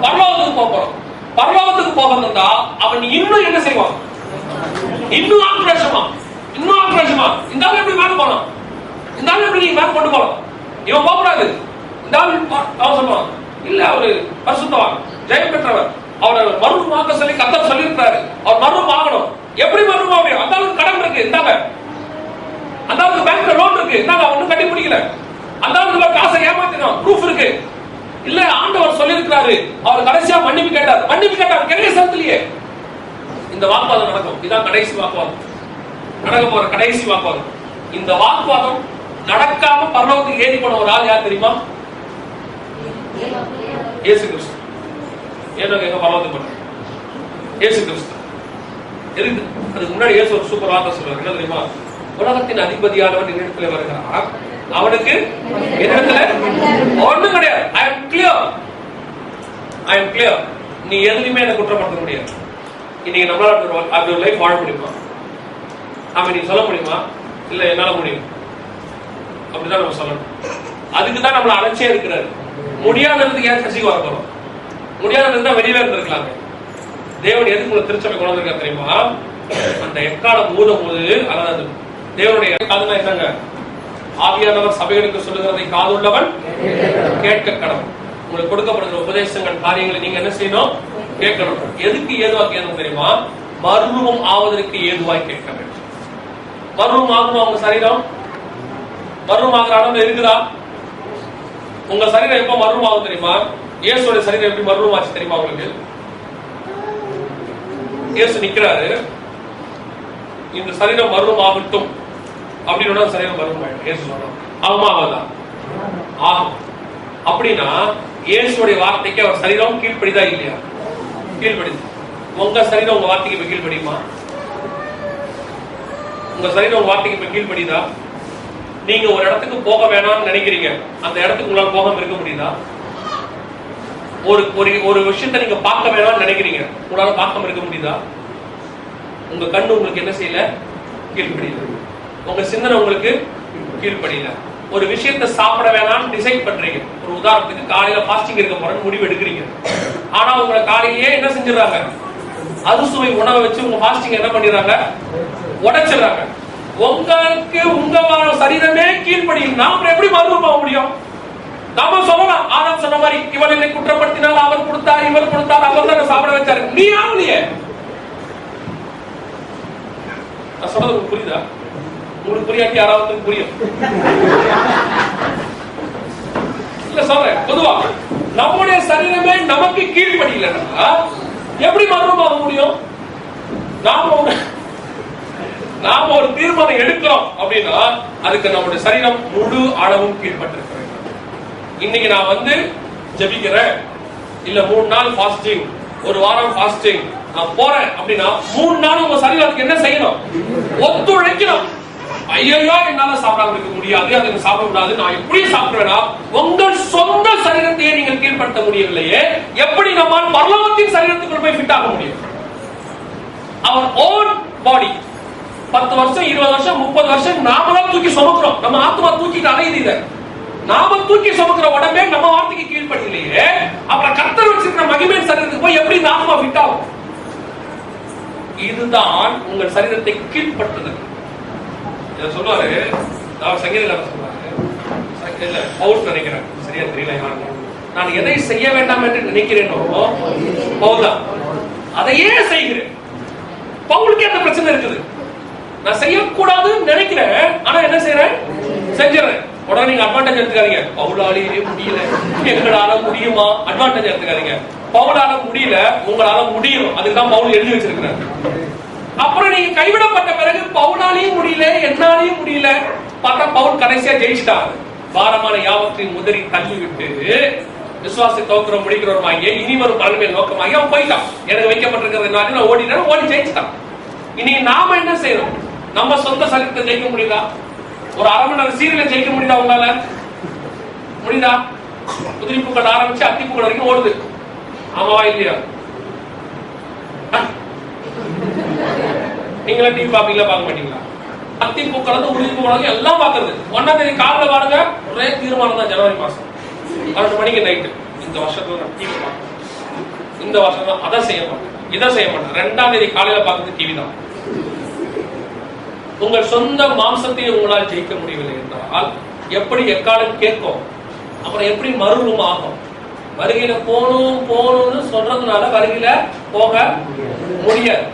பரலோகத்துக்கு போறோம். பரலோகத்துக்கு போகிறதா அவன் இன்னும் என்ன செய்வான்? இன்னும் ஆக்ரோஷமா, இன்னும் ஆக்ரோஷமா. இந்த ஆள் எப்படி மேல போனான்? இந்த ஆள் எப்படி நீங்க மேல கொண்டு போலாம்? இவன் போகக்கூடாது. இந்த ஆள் அவன் சொல்லுவான், இல்ல அவரு பரிசுத்தவான், ஜெயம் பெற்றவர், அவரை மறுமாக்க சொல்லி கர்த்தர் சொல்லியிருக்காரு, அவர் மறும் ஆகணும். எப்படி மறும் ஆகும்? அந்த ஆளுக்கு கடன் இருக்கு, இந்தாங்க. அந்த ஆளுக்கு பேங்க்ல லோன் இருக்கு, இந்தாங்க. ஒன்னும் கட்டி முடிக்கல. அந்த ஆளுக்கு காசை ஏமாத்தினோம், ப்ரூஃப் இருக்கு. இல்ல ஆண்டவர் சொல்லியிருக்கிறாரு, அவர் கடைசியா மன்னிப்பு கேட்டார், மன்னிப்பு கேட்டார், கிடைக்க செலுத்தலையே. இந்த வாக்குவாதம் நடக்கும். இதான் கடைசி வாக்குவாதம், நடக்க போற கடைசி வாக்குவாதம். இந்த வாக்குவாதம் நடக்காம பரலோகத்துக்கு ஏறி போன ஒரு ஆள் யார் தெரியுமா? இயேசு கிறிஸ்து. ஏதோ எங்க பரலோகத்துக்கு போன இயேசு கிறிஸ்து. எதுக்கு? அதுக்கு முன்னாடி இயேசு ஒரு சூப்பர் வார்த்தை சொல்றாரு, என்ன தெரியுமா? உலகத்தின் அதிபதியானவன் என்னிடத்துல வருகிறான், அவனுக்கு என்னிடத்துல ஒண்ணும் கிடையாது. ஐ அம் கிளியர், ஐ அம் கிளியர். நீ எதுலையுமே என்ன குற்றப்படுத்த முடியாது. இன்னைக்கு நம்மளால அப்படி ஒரு லைஃப் வாழ முடியுமா? நாம நீ சொல்ல முடியுமா? இல்ல என்னால முடியும், அப்படிதான் நம்ம சொல்லணும். அதுக்குதான் நம்மள அலட்சியே இருக்கிறாரு. முடியாததுக்கு ஏன் சர்ச்சைக்கு வர போறோம்? முடியாதது வெளியில இருந்திருக்கலாங்க. தேவன் எதுக்கு உங்களை திருச்சபை கொண்டு வந்திருக்கா தெரியுமா? அந்த எக்காலம் ஊதும் போது, அதாவது தேவனுடைய காதுனா என்னங்க? ஆவியானவர் சபைகளுக்கு சொல்லுகிறதை காதுள்ளவன் கேட்க கடவுள். உங்களுக்கு கொடுக்கப்படுகிற உபதேசங்கள், காரியங்களை நீங்க என்ன செய்யணும்? கேட்கணும். எதுக்கு ஏதுவா கேட்கணும் தெரியுமா? மர்மம் ஆவதற்கு ஏதுவாய் கேட்க வேண்டும். மர்மம் ஆகுமா உங்க சரீரம்? மர்மம் ஆகிற அளவுல இருக்குதா? உங்க சரீரம் எப்ப மர்மம் ஆகும் தெரியுமா? இயேசுடைய சரீரம் எப்படி மர்மம் ஆச்சு தெரியுமா உங்களுக்கு? இயேசு நிக்கிறாரு, இந்த சரீரம் மர்மம் ஆகட்டும் அப்படின்னு சரீரம் மர்மம் ஆயிடும். இயேசு சொல்றான், ஆகுமா ஆகாதா? ஆகும். அப்படின்னா இயேசுடைய வார்த்தைக்கு அவர் சரீரம் கீழ்ப்படிதா இல்லையா? கீழ்ப்படிது. உங்க சரீரம் உங்க வார்த்தைக்கு இப்ப கீழ்ப்படியுமா? உங்க சரீரம் உங்க வார்த்தைக்கு இப்ப கீழ்ப்படிதா? நீங்க ஒரு இடத்துக்கு போக வேணாம்னு நினைக்கிறீங்க, அந்த இடத்துக்கு உங்களால போகாம இருக்க முடியுதா? ஒரு விஷயத்தை நீங்க பார்க்க வேணாம்னு நினைக்கிறீங்க, உங்களால பார்க்காம இருக்க முடியுதா? உங்க கண்ணு உங்களுக்கு என்ன செய்யல? கீழ்ப்படியல. உங்க சிந்தனை உங்களுக்கு கீழ்ப்படியல. ஒரு விஷயத்தை சாப்பிட வேணாம்னு டிசைட் பண்றீங்க. ஒரு உதாரணத்துக்கு காலையில ஃபாஸ்டிங் இருக்க போறேன்னு முடிவு எடுக்கிறீங்க. ஆனா உங்களை காலையிலேயே என்ன செஞ்சிடறாங்க? அறுசுவை உணவை வச்சு உங்க ஃபாஸ்டிங் என்ன பண்ணிடுறாங்க? உடைச்சிடறாங்க. உங்களுக்கு உங்க சரீரமே கீழ்ப்படியும்னா அப்புறம் எப்படி மறுபடியும் போக முடியும்? நாம சொல்லலாம், ஆதாம் சொன்ன மாதிரி, இவள் என்னை குற்றப்படுத்தினால் அவர் கொடுத்தார், இவர் கொடுத்தார், அவர் தான் சாப்பிட வச்சாரு. நீ ஆகலையே. நான் சொல்றது உங்களுக்கு புரியுதா? உங்களுக்கு புரியாட்டி யாராவது புரியும் இல்ல சொல்றேன். பொதுவா நம்முடைய சரீரமே நமக்கு கீழ்ப்படியலன்னா எப்படி மறுபடியும் ஆக முடியும்? நாம ஒரு தீர்மானம் எடுக்கிறோம் அப்படின்னா அதுக்கு நம்முடைய சரீரம் முழு அளவும் கீழ்பட்டிருக்க வேண்டும். இன்னைக்கு நான் ஜெபிக்கிறேன், இல்ல 3 நாள் ஃபாஸ்டிங், ஒரு வாரம் ஃபாஸ்டிங் நான் போறேன் அப்படின்னா 3 நாள் உங்க சரீரத்துக்கு என்ன செய்யணும்? ஒத்துழைக்கணும். ஐயோ என்னால சாப்பிடாம இருக்க முடியாது, அதுக்கு சாப்பிட கூடாது, நான் எப்படி சாப்பிடுவேனா? உங்கள் சொந்த சரீரத்தையே நீங்கள் கீழ்படுத்த முடியவில்லையே, எப்படி நம்மால் பரலோகத்தின் சரீரத்துக்குள்ள போய் ஃபிட் ஆக முடியும்? அவர் ஓன் பாடி 10 வருஷம் 20 வருஷம் 30 வருஷம் நாம தான் தூக்கி சுமக்கிறோம். நம்ம ஆத்மா தூக்கிட்டு அலையுது. இத நாம தூக்கி சுமக்கிற உடம்பே நம்ம வார்த்தைக்கு கீழ்ப்படியலையே, அப்புறம் கர்த்தர் வச்சிருக்கிற மகிமையின் சரீரத்துக்கு போய் எப்படி இந்த ஆத்மா ஃபிட் ஆகும்? இதுதான் உங்கள் சரீரத்தை கீழ்படுத்துதல். இத சொல்லுவாரு சங்கீதக்காரர் சொல்றாரு, பவுல் நினைக்கிறேன், சரியா தெரியல யாரு. நான் எதை செய்ய வேண்டாம் என்று நினைக்கிறேனோ பவுல் அதையே செய்கிறேன். பவுலுக்கு என்ன பிரச்சனை இருக்குது? நான் செய்யக்கூடாதுன்னு நினைக்கிறேன், ஆனா என்ன செய்யறேன்? செஞ்சிடறேன். உடனே நீங்க அட்வான்டேஜ் எடுத்துக்காதீங்க. பவுலாலேயே முடியல, எங்களால முடியுமா? அட்வான்டேஜ் எடுத்துக்காதீங்க. பவுலால முடியல, உங்களால முடியும். அதுதான் பவுல் எழுதி வச்சிருக்கிறார். அப்புறம் நீங்க கைவிடப்பட்ட பிறகு பவுலாலையும் முடியல, என்னாலையும் முடியல, பார்த்தா பவுல் கடைசியா ஜெயிச்சிட்டாரு. பாரமான யாவற்றையும் உதறி தள்ளி விட்டு விசுவாசத்தை தோக்குறோம் முடிக்கிறோமாகிய இனி வரும் பலன்மை நோக்கமாகி அவன் போயிட்டான். எனக்கு வைக்கப்பட்டிருக்கிறது நான் ஓடிட்டேன், ஓடி ஜெயிச்சிட்டான். இனி நாம என்ன செய்யணும்? நம்ம சொந்த சரீரத்தை ஜெயிக்க முடியுதா? ஒரு அரை மணி நேரம் சீரியலை ஜெயிக்க முடியுதா? உங்களால முடியுதா? குதிரை பூக்கள் ஆரம்பிச்சு அத்தி பூக்கள் வரைக்கும் ஓடுது. ஆமாவா இல்லையா? நீங்களா டிவி பாப்பீங்களா, பார்க்க மாட்டீங்களா? அத்தி பூக்கள் வந்து உறுதி பூக்கள் எல்லாம் பாக்குறது. 1ஆம் தேதி காலைல பாருங்க, ஒரே தீர்மானம் தான். ஜனவரி மாசம் 12 மணிக்கு நைட்டு, இந்த வருஷத்துல நான் டிவி பார்ப்பேன். இந்த வருஷம் தான் அதை செய்ய மாட்டேன், இதை செய்ய மாட்டேன். 2ஆம் தேதி காலையில பார்க்கறது டிவி தான். உங்கள் சொந்த மாம்சத்தை உங்களால் ஜெயிக்க முடியவில்லை என்றால் எப்படி எக்காலம் கேட்கும்? அப்புறம் எப்படி மறுரூபம் ஆகும்? வருகையில போகணும்னு சொல்றதுனால வருகையில போக முடியாது.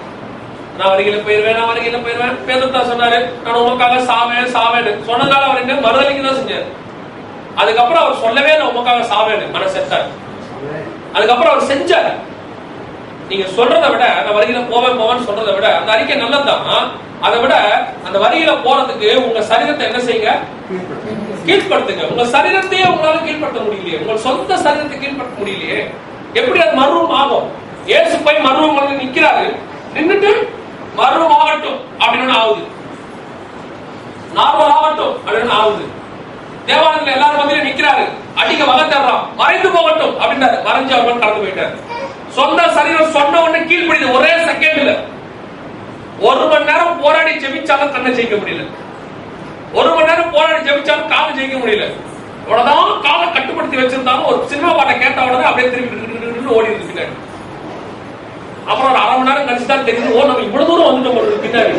நான் வருகையில போயிருவேன். பேதுருதா சொன்னாரு, நான் உமக்காக சாவேன்னு சொன்னதால அவர் என்ன மறுதலிக்கு தான் செஞ்சாரு. அதுக்கப்புறம் அவர் சொல்லவே இல்லை உமக்காக சாவேன்னு, ஆனா செத்தாரு. அதுக்கப்புறம் அவர் செஞ்சாரு. நீங்க சொல்றதை விட நான் வருகையில போவேன்னு சொல்றதை விட அந்த அறிக்கை நல்லதுதான். அதை விட அந்த வரியில போறதுக்கு உங்க சரீரத்தை என்ன செய்யுங்க? கீழ்படுத்துங்க. உங்க சரீரத்தையே உங்களால கீழ்படுத்த முடியலையே, உங்க சொந்த சரீரத்தை கீழ்படுத்த முடியலையே, எப்படி அது மறுரூபம் ஆகும்? இயேசு போய் மறுரூபம் நிக்கிறாரு, நின்னுட்டு மறுரூபம் ஆகட்டும் அப்படின்னு ஆகுது, நார்மல் ஆகட்டும் அப்படின்னு ஆகுது. தேவாலயத்துல எல்லாரும் மத்தியில நிக்கிறாரு, அடிக்க வகை தர்றான், மறைந்து போகட்டும் அப்படின்றாரு, மறைஞ்சு அவர் கடந்து போயிட்டாரு. சொந்த சரீரம் சொன்ன உடனே கீழ்படிது ஒரே செகண்ட்ல. 1 மணி நேரம் போராடி ஜெபிச்சாலும் கண்ணை ஜெயிக்க முடியல, 1 மணி நேரம் போராடி ஜெபிச்சாலும் காலை ஜெயிக்க முடியல. அவ்வளவுதான் காலை கட்டுப்படுத்தி வச்சிருந்தாலும் ஒரு சினிமா பாட்டை கேட்ட உடனே அப்படியே திரும்பி ஓடி இருக்கு பின்னாடி. அப்புறம் ஒரு 1/2 மணி நேரம் கழிச்சு தான் தெரியுது, ஓ நம்ம இவ்வளவு தூரம் வந்துட்டோம் பின்னாடி.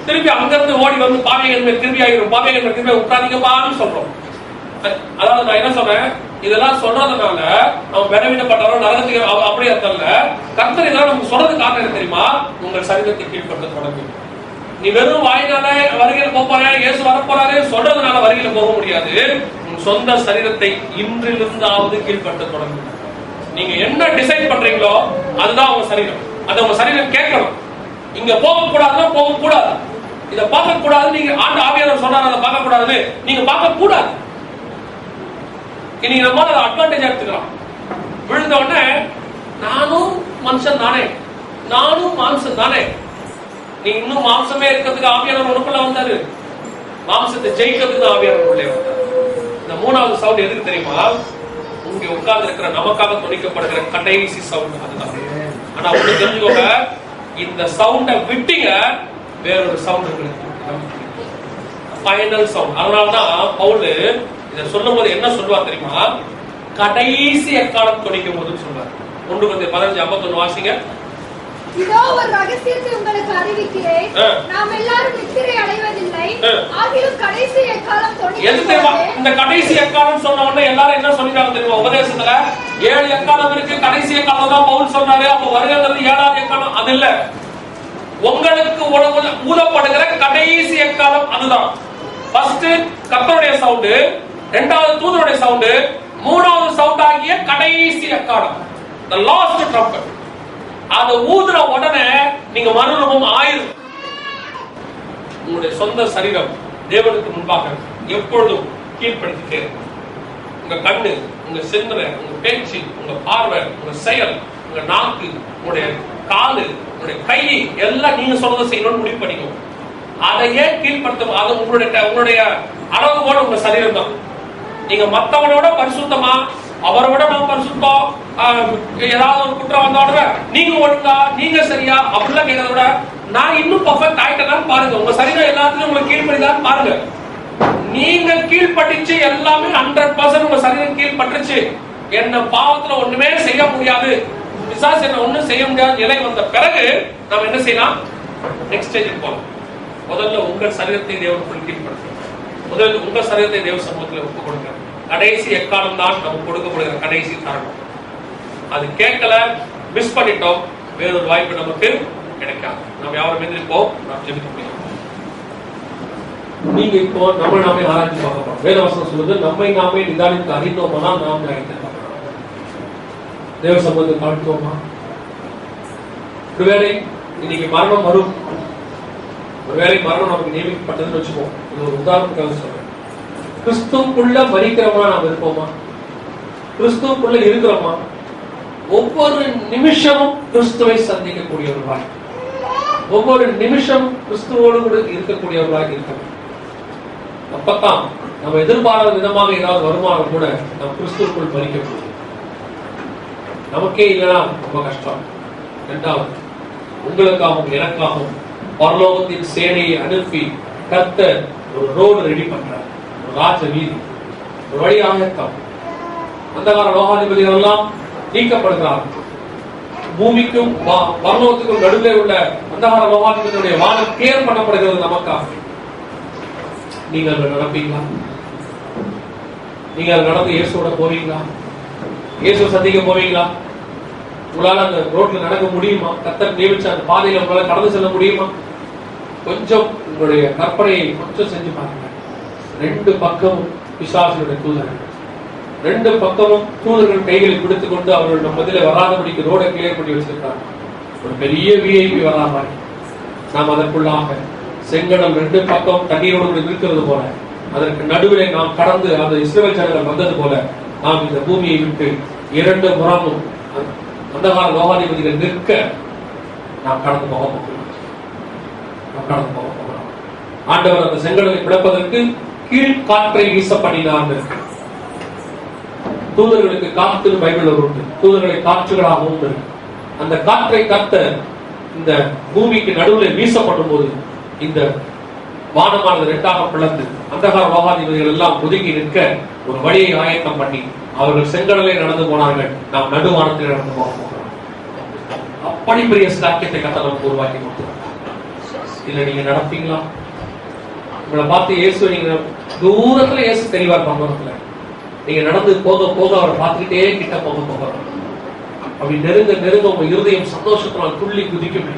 திருப்பி அங்கிருந்து ஓடி வந்து பாவைகள் மேல் திரும்பி ஆகிடும், பாவைகள் மேல் திரும்பி விட்டாதீங்கப்பான்னு சொல்றோம். அதாவது நான் என்ன சொல்றேன், இதெல்லாம் சொல்றதுனால அவன் பலவீனப்பட்டவன் நரகத்துக்கு அப்படியே அர்த்தம். கர்த்தர் இதெல்லாம் நமக்கு சொல்றது காரணம் என்ன தெரியுமா? உங்கள் சரீரத்தை கீழ்படுத்த தொடங்கும். நீ வெறும் வாயினால வருகையில போறாரு, இயேசு வரப்போறாரு சொல்றதுனால வருகையில போக முடியாது. உங்க சொந்த சரீரத்தை இன்றிலிருந்தாவது கீழ்படுத்த தொடங்கும். நீங்க என்ன டிசைட் பண்றீங்களோ அதுதான் உங்க சரீரம். அதை உங்க சரீரம் கேட்கணும். இங்க போக கூடாதுன்னா போக கூடாது, இதை பார்க்க கூடாது. நீங்க ஆண்டு ஆவியானவர் சொன்னார் அதை பார்க்க கூடாது, நீங்க பார்க்க கூடாது. இன்னைக்கு நம்ம அதை அட்வான்டேஜ் எடுத்துக்கலாம். விழுந்த உடனே நானும் மனுஷன் தானே, நானும் மாம்சம் தானே. நீ இன்னும் மாம்சமே இருக்கிறதுக்கு ஆவியானவர் உனக்குள்ள வந்தாரு, மாம்சத்தை ஜெயிக்கிறதுக்கு ஆவியானவர் உள்ளே வந்தார். இந்த 3வது சவுண்ட் எதுக்கு தெரியுமா? இங்க உட்கார்ந்து இருக்கிற நமக்காக துணிக்கப்படுகிற கடைசி சவுண்ட் அதுதான். ஆனா ஒண்ணு தெரிஞ்சுக்கோங்க, இந்த சவுண்ட விட்டீங்க வேறொரு சவுண்ட் இருக்கு, ஃபைனல் சவுண்ட். அதனாலதான் பவுல் இதை சொல்லும் போது என்ன சொல்லுவா தெரியுமா? கடைசி எக்காலம் துணிக்கும் போது சொல்றாரு. 1 Corinthians 15:51 வாசிங்க. இதோ ஒரு ரகசியத்தை உங்களுக்கு அறிவிக்கிறேன், நாம் எல்லாரும் நித்திரை அடைவதில்லை, ஆகிலும் கடைசி எக்காலம் துணிக்கும். இந்த கடைசி எக்காலம் சொன்ன உடனே எல்லாரும் என்ன சொல்லிட்டாங்க தெரியுமா? உபதேசத்துல 7 எக்காலம் இருக்கு, கடைசி எக்காலம் தான் பவுல் சொல்றாரு. அப்ப வருகிறது 7வது எக்காலம். அது இல்ல, உங்களுக்கு ஊதப்படுகிற கடைசி எக்காலம் அதுதான். ஃபர்ஸ்ட் கர்த்தருடைய சவுண்ட், 2வது தூதருடைய சவுண்ட், 3வது சவுண்ட் ஆகிய கடைசி எக்காலம், the last trumpet. அத ஊதுற உடனே நீங்க மறுரூபம் ஆயிரும். உங்களுடைய சொந்த சரீரம் தேவனுக்கு முன்பாக எப்பொழுதும் கீழ்படுத்திட்டே இருக்கும். உங்க கண்ணு, உங்க சிந்தனை, உங்க பேச்சு, உங்க பார்வை, உங்க செயல், உங்க நாக்கு, உங்களுடைய காலு, உங்களுடைய கை எல்லாம் நீங்க சொல்றதை செய்யணும்னு முடிவு பண்ணிக்கணும். அதையே கீழ்படுத்தும். அது உங்களுடைய அளவுகோட உங்க சரீரம் தான். நீங்க மத்தவனோட பரிசுத்தமா, அவரோட நான் பரிசுத்தம், ஏதாவது ஒரு குற்றம் வந்த உடனே நீங்க ஒழுங்கா, நீங்க சரியா அப்படிலாம் கேட்கறத விட நான் இன்னும் பர்ஃபெக்ட் ஆயிட்டேன்னு பாருங்க. உங்க சரீரம் எல்லாத்துலயும் உங்களுக்கு கீழ்படிதான் பாருங்க. நீங்க கீழ்பட்டுச்சு, எல்லாமே 100% உங்க சரீரம் கீழ்பட்டுச்சு. என்ன பாவத்துல ஒண்ணுமே செய்ய முடியாது, பிசாசு என்ன ஒண்ணும் செய்ய முடியாது நிலை வந்த பிறகு நம்ம என்ன செய்யலாம்? நெக்ஸ்ட் ஸ்டேஜுக்கு போகலாம். முதல்ல உங்கள் சரீரத்தை தேவனுக்குள் கீழ்படுத்துங்க. முதல்ல உங்க சரீரத்தை தேவ சமூகத்தில் ஒப்பு கொடுங்க. கடைசி எக்காலம் தான் நமக்கு கொடுக்கப்படுகிற கடைசி தருணம். அது கேட்கல, மிஸ் பண்ணிட்டோம், வேறொரு வாய்ப்பு நமக்கு கிடைக்காது. நாம் யாரும் எந்திரிப்போம், நாம் ஜெபிக்க முடியும். நீங்க இப்போ நம்ம நாமே ஆராய்ச்சி பார்க்க போறோம். வேதவசனம் சொல்லுது, நம்மை நாமே நிதானித்து அறிந்தோம்னா நாம் நினைத்து தேவ சம்பந்தம் காட்டுவோமா? ஒருவேளை இன்னைக்கு மரணம் வரும், ஒருவேளை மரணம் நமக்கு நியமிக்கப்பட்டதுன்னு வச்சுப்போம். இது ஒரு உதாரணத்துக்காக சொல்றேன். கிறிஸ்துவுக்குள்ள மரிக்கிறோமா? நாம் இருப்போமா? கிறிஸ்துவுக்குள்ள இருக்கிறோமா? ஒவ்வொரு நிமிஷமும் கிறிஸ்துவை சந்திக்கக்கூடியவர்களாய், ஒவ்வொரு நிமிஷம் கிறிஸ்துவோடு கூட இருக்கக்கூடியவர்களாக இருக்கணும். அப்பதான் நம்ம எதிர்பாராத விதமாக ஏதாவது வருமானம் கூட நம்ம கிறிஸ்துவுக்குள் மரிக்க முடியும். நமக்கே இல்லைன்னா ரொம்ப கஷ்டம். இரண்டாவது, உங்களுக்காகவும் எனக்காகவும் பரலோகத்தின் சேனையை அனுப்பி கர்த்தர் ஒரு ரோடு ரெடி பண்றார், ஒரு ராஜ வீதி, ஒரு வழி ஆயத்தம். அந்த கால லோகாதிபதிகள் எல்லாம் நீக்கப்படுகிறார்கள். பூமிக்கும் பரலோகத்துக்கும் நடுவே உள்ள அந்த கால லோகாதிபதியுடைய வானம் கிளியர் பண்ணப்படுகிறது நமக்காக. நீங்கள் நடப்பீங்களா? நீங்கள் நடந்து இயேசுவோட போவீங்களா? இயேசு சந்திக்க போவீங்களா? உங்களால அந்த ரோட்ல நடக்க முடியுமா? கர்த்தர் நியமிச்ச அந்த பாதையில உங்களால கடந்து செல்ல முடியுமா? கொஞ்சம் உங்களுடைய கற்பனையை கொஞ்சம் செஞ்சு பாருங்க. ரெண்டு பக்கமும் பிசாசுடைய தூதர்கள், ரெண்டு பக்கமும் தூதர்கள் கைகளை பிடித்துக் கொண்டு அவர்கள் நம்ம பதில வராதபடிக்கு ரோடை கிளியர் பண்ணி வச்சிருக்காங்க. ஒரு பெரிய விஐபி வராம நாம் அதற்குள்ளாக செங்கடல் ரெண்டு பக்கம் தண்ணீரோடு இருக்கிறது போல, அதற்கு நடுவிலே நாம் கடந்து அந்த இஸ்ரவேல் ஜனங்கள் வந்தது போல நாம் இந்த பூமியை விட்டு இரண்டு புறமும் அந்த கால லோகாதிபதிகள் நிற்க நாம் கடந்து போக போகிறோம். ஆண்டவர் அந்த செங்கடலை பிளப்பதற்கு கீழ் காற்றை வீச பண்ணினார். தூதர்களுக்கு காற்று பைபிள் உண்டு, தூதர்களை காற்றுகளாகவும் இருக்கு. அந்த காற்றை கத்த இந்த பூமிக்கு நடுவில் வீசப்படும் போது இந்த வானமானது ரெண்டாக பிளந்து அந்த கால லோகாதிபதிகள் எல்லாம் ஒதுங்கி நிற்க ஒரு வழியை ஆயத்தம் பண்ணி அவர்கள் செங்கடலை நடந்து போனார்கள். நாம் நடுவானத்தில் நடந்து போக போகிறோம். அப்படி பெரிய ஸ்லாக்கியத்தை கத்த நமக்கு உருவாக்கி கொடுத்தார். இல்ல நீங்க நடப்பீங்களா? உங்களை பார்த்து இயேசு, நீங்க தூரத்துல இயேசு தெளிவார் பரலோகத்துல, நீங்க நடந்து போக போக அவரை பார்த்துக்கிட்டே கிட்ட போக போகிறோம். அப்படி நெருங்க நெருங்க உங்க இருதயம் சந்தோஷத்தினால் துள்ளி குதிக்குமே.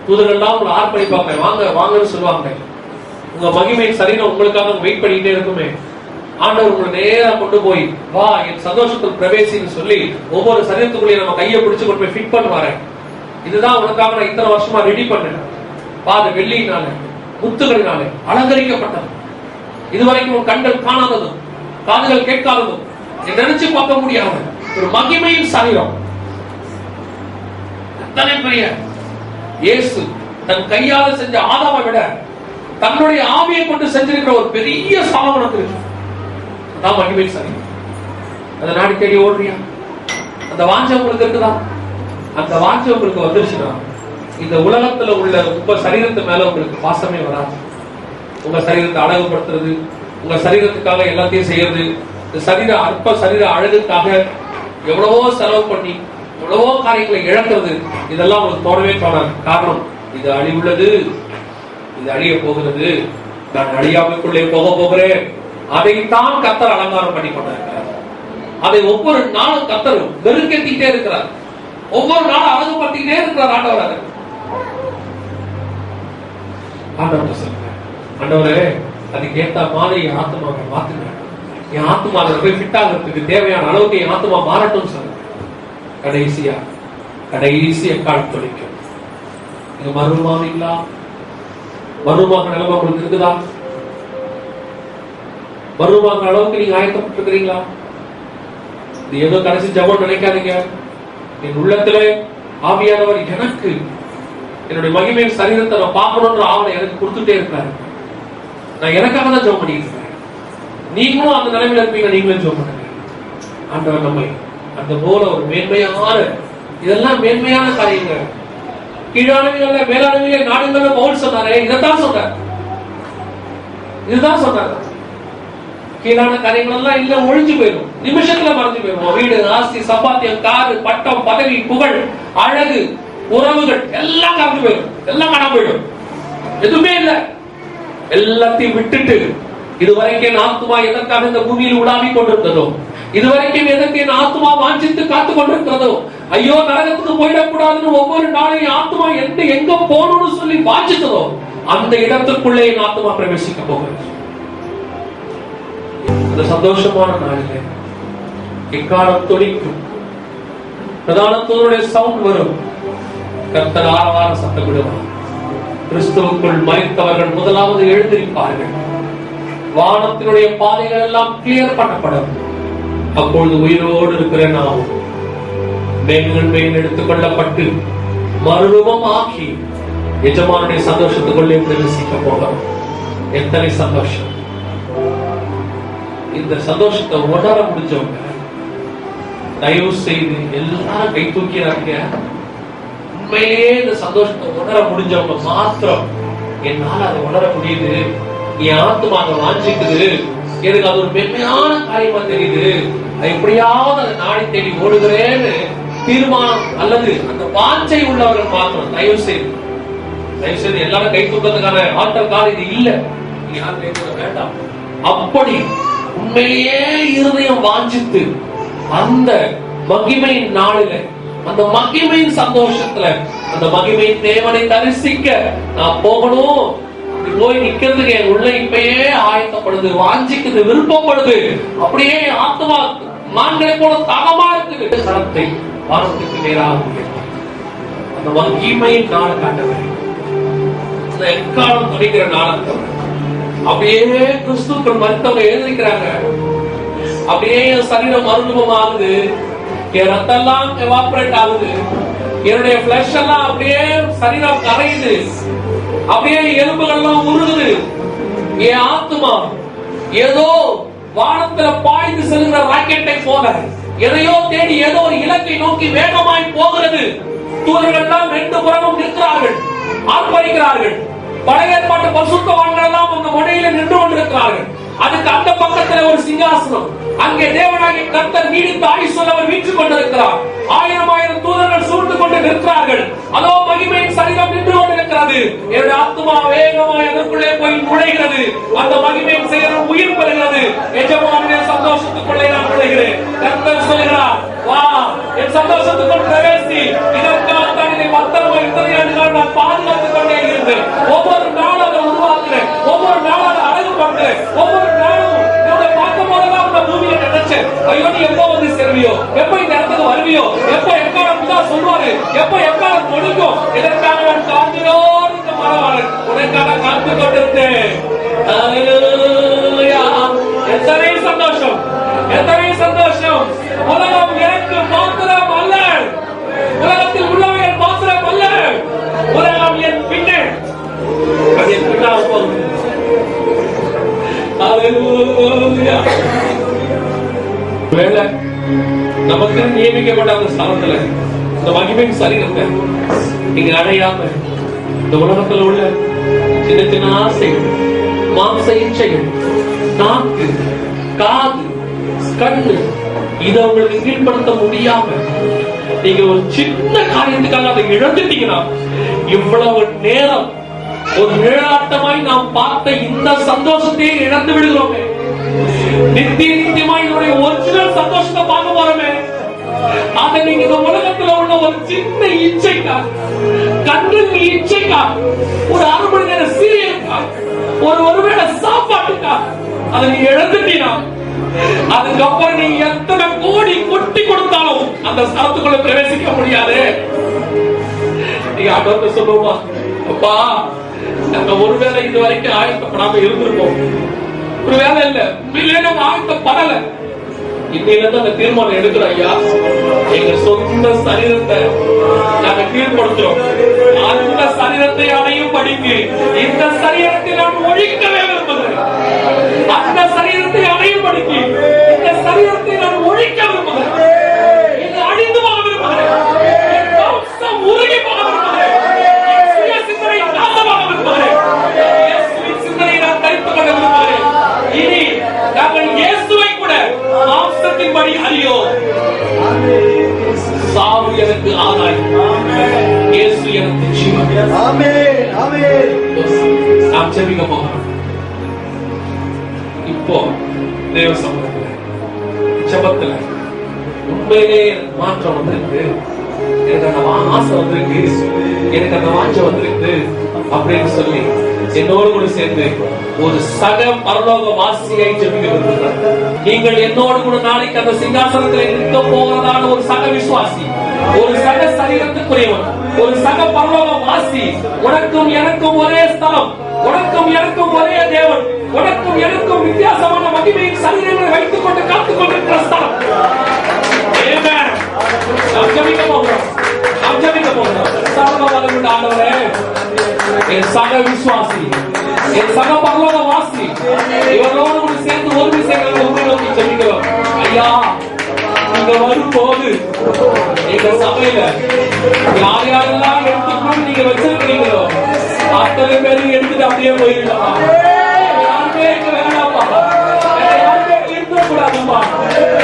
தூதர்கள்லாம் உங்களை ஆர்ப்பணிப்பாங்க, வாங்க வாங்கன்னு சொல்லுவாங்க. உங்க மகிமையின் சரீரம் உங்களுக்காக வெயிட் பண்ணிட்டே இருக்குமே. ஆண்டவர் உங்களை நேரம் கொண்டு போய் வா என் சந்தோஷத்தில் பிரவேசின்னு சொல்லி ஒவ்வொரு சரீரத்துக்குள்ளே நம்ம கையை பிடிச்சு கொண்டு போய் ஃபிட் பண்ணுவாரு. இதுதான் உனக்காக நான் இத்தனை வருஷமா ரெடி பண்ணேன். பாத வெள்ளியினால முத்துகளினாலே அலங்கரிக்கப்பட்டது. இதுவரைக்கும் உன் கண்கள் காணாததும் காதுகள் கேட்காததும் நினைச்சு பார்க்க முடியாத ஒரு மகிமையின் சரீரம். அத்தனை பெரிய இயேசு தன் கையால் செஞ்ச ஆதாமை விட தன்னுடைய ஆவியை கொண்டு செஞ்சிருக்கிற ஒரு பெரிய சாதனம் இருக்கு. அதான் மகிமையின் சரீரம். அதை நாடி தேடி ஓடுறியா? அந்த வாஞ்சை உங்களுக்கு இருக்குதா? அந்த வாஞ்சை உங்களுக்கு வந்துருச்சுன்னா இந்த உலகத்துல உள்ள உங்க சரீரத்து மேல உங்களுக்கு பாசமே வராது. உங்க சரீரத்தை அழகுபடுத்துறது, உங்க சரீரத்துக்காக எல்லாத்தையும் செய்யறது, இந்த சரீர அற்ப சரீர அழகுக்காக எவ்வளவோ செலவு பண்ணி எவ்வளவோ காரியங்களை இழக்கிறது, இதெல்லாம் உங்களுக்கு தோணவே தோணாது. காரணம், இது அழிவுள்ளது, இது அழிய போகிறது, நான் அழியாமைக்குள்ளே போக போகிறேன். அதைத்தான் கர்த்தர் அலங்காரம் பண்ணி கொண்டிருக்கிறார். அதை ஒவ்வொரு நாளும் கர்த்தர் வெறுக்கேற்றிட்டே இருக்கிறார். ஒவ்வொரு நாளும் அழகுபடுத்திக்கிட்டே இருக்கிறார் ஆண்டவர். ஆண்டவர் சொல்லுங்க, ஆண்டவரே அதுக்கு ஏத்த மாதிரி என் ஆத்மாவை மாத்துங்க, என் ஆத்மாவை போய் ஃபிட் ஆகிறதுக்கு தேவையான அளவுக்கு என் ஆத்மா மாறட்டும் சொல்லுங்க. கடைசியா கால் தொழிக்கும். நீங்க மறுமாவீங்களா? மறுமாக நிலைமை உங்களுக்கு இருக்குதா? மறுமாக அளவுக்கு நீங்க ஆயத்தப்பட்டிருக்கிறீங்களா? இது ஏதோ கடைசி ஜபம் நினைக்காதீங்க. என் உள்ளத்துல ஆவியானவர் எனக்கு என்னுடைய மகிமையின் சரீரத்தை நான் பார்க்கணும்ன்ற ஆவலை எனக்கு கொடுத்துட்டே இருக்கிறாரு. நான் எனக்காக தான் ஜெபம் பண்ணிட்டு இருக்கேன். நீங்களும் அந்த நிலைமையில இருப்பீங்க, நீங்களும் ஜெபம் பண்ணுங்க. ஆண்டவர் நம்மை அந்த போல ஒரு மேன்மையான, இதெல்லாம் மேன்மையான காரியங்கள். கீழானவைகள் மேலானவைகள் நாடுகள் பவுல் சொன்னாரே, இதைத்தான் சொன்னார். இதுதான் சொன்னார். கீழான காரியங்கள் எல்லாம் இல்ல, ஒழிஞ்சு போயிடும், நிமிஷத்துல மறைஞ்சு போயிடும். வீடு, ஆஸ்தி, சம்பாத்தியம், காரு, பட்டம், பதவி, புகழ், அழகு, உறவுகள் எல்லாம் கறந்து போயிடும், எல்லாம் காணாம போயிடும். எதுவுமே இல்லை. எல்லாத்தையும் விட்டுட்டு இதுவரைக்கும் ஆத்மா எதற்காக இந்த பூமியில் உலாவி கொண்டிருந்ததோ, இதுவரைக்கும் எதற்கு என் ஆத்மா வாஞ்சித்து காத்து கொண்டிருக்கிறதோ, ஐயோ நரகத்துக்கு போயிடக்கூடாதுன்னு ஒவ்வொரு நாளையும் ஆத்மா எங்க போகணும்னு சொல்லி வாஞ்சித்ததோ, அந்த இடத்துக்குள்ளே என் ஆத்மா பிரவேசிக்க போகிறது. அந்த சந்தோஷமான நாளிலே எக்காலம் தொழிக்கும், பிரதான தூதனுடைய சவுண்ட் வரும், கர்த்தர் ஆரவார சத்தம் விடுவார். கிறிஸ்துவுக்குள் மரித்தவர்கள் முதலாவது எழுந்திருப்பார்கள். வானத்தினுடைய பாதைகள் எல்லாம் கிளியர் பண்ணப்படும். அப்பொழுது உயிரோடு இருக்கிற நாம் மேகங்கள் மேல் எடுத்துக் கொள்ளப்பட்டு மறுரூபம் ஆக்கி எஜமானுடைய சந்தோஷத்துக்குள்ளே பிரவேசிக்க போகிறோம். எத்தனை சந்தோஷம்! இந்த சந்தோஷத்தை உணர முடிஞ்சவங்க தயவு செய்து எல்லாரும் கை தூக்கிறாங்க. உண்மையிலேயே இந்த சந்தோஷத்தை உணர முடிஞ்சவங்க மாத்திரம், என்னால அதை உணர முடியுது, என் ஆத்மாக வாஞ்சிக்குது, எனக்கு அது ஒரு மென்மையான காரியமா தெரியுது, எப்படியாவது அதை நாடி தேடி ஓடுகிறேன்னு தீர்மானம் அல்லது அந்த வாஞ்சை உள்ளவர்கள் மாத்திரம் தயவு செய்து எல்லாரும் கை தூக்கிறதுக்கான ஆற்றல் காலம் இது இல்ல, நீங்க யாரும் கை தூக்க வேண்டாம். அப்படி உண்மையிலேயே இருதயம் வாஞ்சித்து அந்த மகிமையின் நாளில, அந்த மகிமையின் சந்தோஷத்துல, அந்த மகிமையின் தேவனை தரிசிக்க நான் போகணும், போய் நிக்கிறதுக்கு என் உள்ள இப்பயே ஆயத்தப்படுது, வாஞ்சிக்குது, விருப்பப்படுது. அப்படியே ஆத்மா மான்களை போல தாகமா இருக்குது. சரத்தை வானத்துக்கு நேராக அந்த மகிமையின் நாள் காட்டவர், அந்த எக்காலம் துணிக்கிற நாளத்தை அப்படியே கிறிஸ்துக்கள் மருத்துவங்க எழுதிக்கிறாங்க. அப்படியே என் சரீரம் மறுரூபம் ஆகுது, என் ரத்தம் எல்லாம் எவாபரேட் ஆகுது, என்னுடைய பிளஷ் எல்லாம் அப்படியே சரீரம் கரையுது, அப்படியே எலும்புகள்லாம் உருகுது. என் ஆத்மா ஏதோ வானத்துல பாய்ந்து செல்கிற ராக்கெட்டை போல எதையோ தேடி ஏதோ ஒரு இலக்கை நோக்கி வேகமாய் போகிறது. தூதர்கள் எல்லாம் ரெண்டு புறமும் நிற்கிறார்கள், ஆர்ப்பரிக்கிறார்கள். பழைய ஏற்பாட்டு பரிசுத்தவான்கள் எல்லாம் அந்த முனையில நின்று கொண்டிருக்கிறார்கள். அதுக்கு அந்த பக்கத்துல ஒரு சிங்காசனம், அங்கே தேவனாகிய கர்த்தர் நீடித்த ஆயுசுள்ள அவர் வீற்றுக் கொண்டிருக்கிறார். ஆயிரம் தூதர்கள் சூழ்ந்து கொண்டு நிற்கிறார்கள். அதோ மகிமையின் சரீரம் நின்று கொண்டிருக்கிறது. என்னுடைய ஆத்மா வேகமாக அதற்குள்ளே போய் நுழைகிறது. அந்த மகிமையின் செயல் உயிர் பெறுகிறது. எஜமானுடைய சந்தோஷத்துக்குள்ளே நான் நுழைகிறேன். கர்த்தர் சொல்கிறார், வா என் சந்தோஷத்துக்குள் பிரவேசி. இதற்காக தான் இதை பத்திரமா இத்தனை ஆண்டுகள் நான் பாதுகாத்துக் கொண்டே இருந்தேன். ஒவ்வொரு நாளும் அதை உருவாக்குறேன், ஒவ்வொரு நாளும் அதை அழகு பண்றேன், ஒவ்வொரு நாளும் பார்க்கும் போதெல்லாம் அந்த பூமியை நினைச்சேன், ஐயோ நீ எப்போ வந்து செல்வியோ, எப்ப இந்த இடத்துக்கு வருவியோ, எப்ப எக்காலம் தான் சொல்வாரு, எப்ப எக்காலம் தொழிக்கும். இதற்காக நான் காத்திரோடு இந்த மரவாளன் உனக்காக காத்து கொண்டிருந்தேன். எத்தனை சந்தோஷம், எத்தனை சந்தோஷம்! உலகம் எனக்கு மாத்திரம் அல்ல, உலகத்தில் உள்ளவர்கள் மாத்திரம் அல்ல, உலகம் என் பின்னே, அது என் பின்னால் போகுது. வேலை நமக்கு நியமிக்கப்பட்ட அந்த ஸ்தலத்துல இந்த மகிமையின் சரீரத்தை நீங்க அடையாம இந்த உலகத்தில் உள்ள சின்ன சின்ன ஆசைகள், மாம்ச இச்சைகள், நாக்கு, காது, கண்ணு, இதை உங்களுக்கு கீழ்படுத்த முடியாம நீங்க ஒரு சின்ன காரியத்துக்காக அதை இழந்துட்டீங்கன்னா, இவ்வளவு நேரம் ஒரு நிழலாட்டமாய் நாம் பார்த்த இந்த சந்தோஷத்தையே இழந்து விடுகிறோமே. நித்தியமாய் என்னுடைய ஒரிஜினல் சந்தோஷத்தை பார்க்க போறோமே, அதை நீங்க இந்த உலகத்துல உள்ள ஒரு சின்ன இச்சைக்கா, கண்ணின் இச்சைக்கா, ஒரு அரை மணி நேர சீரியலுக்கா, ஒருவேளை சாப்பாட்டுக்கா அதை நீ இழந்துட்டீனா, அதுக்கப்புறம் நீ எத்தனை கோடி கொட்டி கொடுத்தாலும் அந்த ஸ்தலத்துக்குள்ள பிரவேசிக்க முடியாது. நீங்க ஆண்டவர்கிட்ட சொல்லுவா, அப்பா நம்ம ஒருவேளை இது வரைக்கும் ஆயத்தப்படாம இருந்திருப்போம், ஒரு வேலை இல்ல, உண்மையிலே நம்ம ஆயத்தப்படல. இன்னையில இருந்து அந்த தீர்மானம் எடுக்கிறோம், ஐயா எங்க சொந்த சரீரத்தை நாங்க கீழ்படுத்துறோம். அந்த சரீரத்தை அடையும் படிக்கு இந்த சரீரத்தை நான் ஒழிக்கவே விரும்புகிறேன். அந்த சரீரத்தை அடையும் படிக்கு இந்த சரீரத்தை நான் ஒழிக்க விரும்புகிறேன். இது அழிந்து போக விரும்புகிறேன். உருகி போக விரும்புகிறேன். சிந்தனை நாசமாக விரும்புகிறேன். சிந்தனை நான் தரித்துக் கொள்ள விரும்புகிறேன். இனி நாங்கள் இயேசுவை கூட மாம்சத்தின்படி அறியோம். சாவு எனக்கு ஆதாயம், இயேசு எனக்கு ஜீவன். ஆமென், ஆமென். நாம் ஜெபிக்க போகிறோம். இப்போ தேவ சமூகத்துல ஜெபத்துல உண்மையிலே மாற்றம் வந்திருக்கு. எனக்கு அந்த ஆசை வந்திருக்கு, எனக்கு அந்த வாஞ்சை வந்திருக்கு அப்படின்னு சொல்லி என்னோடு கூட சேர்ந்து ஒரு சக பரலோக வாசியை ஜெபிக்க விரும்புகிறேன். நீங்கள் என்னோடு கூட நாளைக்கு அந்த சிங்காசனத்தில் இருக்க போகிறதான ஒரு சக விசுவாசி, ஒரு சக சரீரத்துக்குரியவன், ஒரு சக பரலோக வாசி. உனக்கும் எனக்கும் ஒரே ஸ்தலம், உனக்கும் எனக்கும் ஒரே தேவன், உனக்கும் எனக்கும் வித்தியாசமான மகிமையின் சரீரங்களை வைத்துக் கொண்டு காத்துக் கொண்டிருக்கிற ஸ்தலம். நாம் ஜெபிக்க போகிறோம், நாம் ஜெபிக்க போகிறோம். சர்வவல்லமையுள்ள ஆண்டவரே, என் சக விசுவாசி, என் சக பரலோக வாசி, இவர்களோடு கூட சேர்ந்து ஒரு விஷயங்களை உண்மை நோக்கி ஜெபிக்கிறோம். ஐயா, நீங்க வரும்போது எங்க சபையில யார் யாரெல்லாம் எடுத்துக்கணும் நீங்க வச்சிருக்கிறீங்களோ அத்தனை பேரும் எடுத்துட்டு அப்படியே போயிருக்கலாம். யாருமே எங்க வேணாம்ப்பா, யாருமே இருக்கக்கூடாதுப்பா.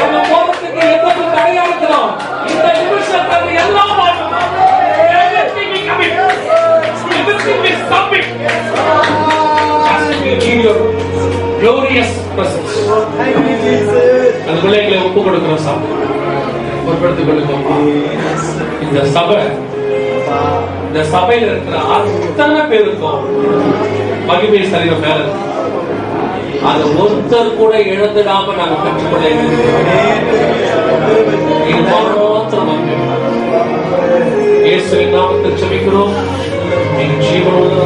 நம்ம போறதுக்கு எவ்வளவு தடையா இருக்கிறோம். இந்த நிமிஷத்துல எல்லாம் glorious presence. அந்த பிள்ளைகளை ஒப்பு கொடுக்கிறோம். சாமி பொறுப்படுத்திக் கொள்ளுங்கப்பா. இந்த சபை, இந்த சபையில இருக்கிற அத்தனை பேருக்கும் மகிமை சரீரம் மேல அது ஒருத்தர் கூட இழந்துடாம நாங்க பெற்றுக்கொள்ள இயேசுவின் நாமத்தில் ஜெபிக்கிறோம். என் ஜீவனுள்ள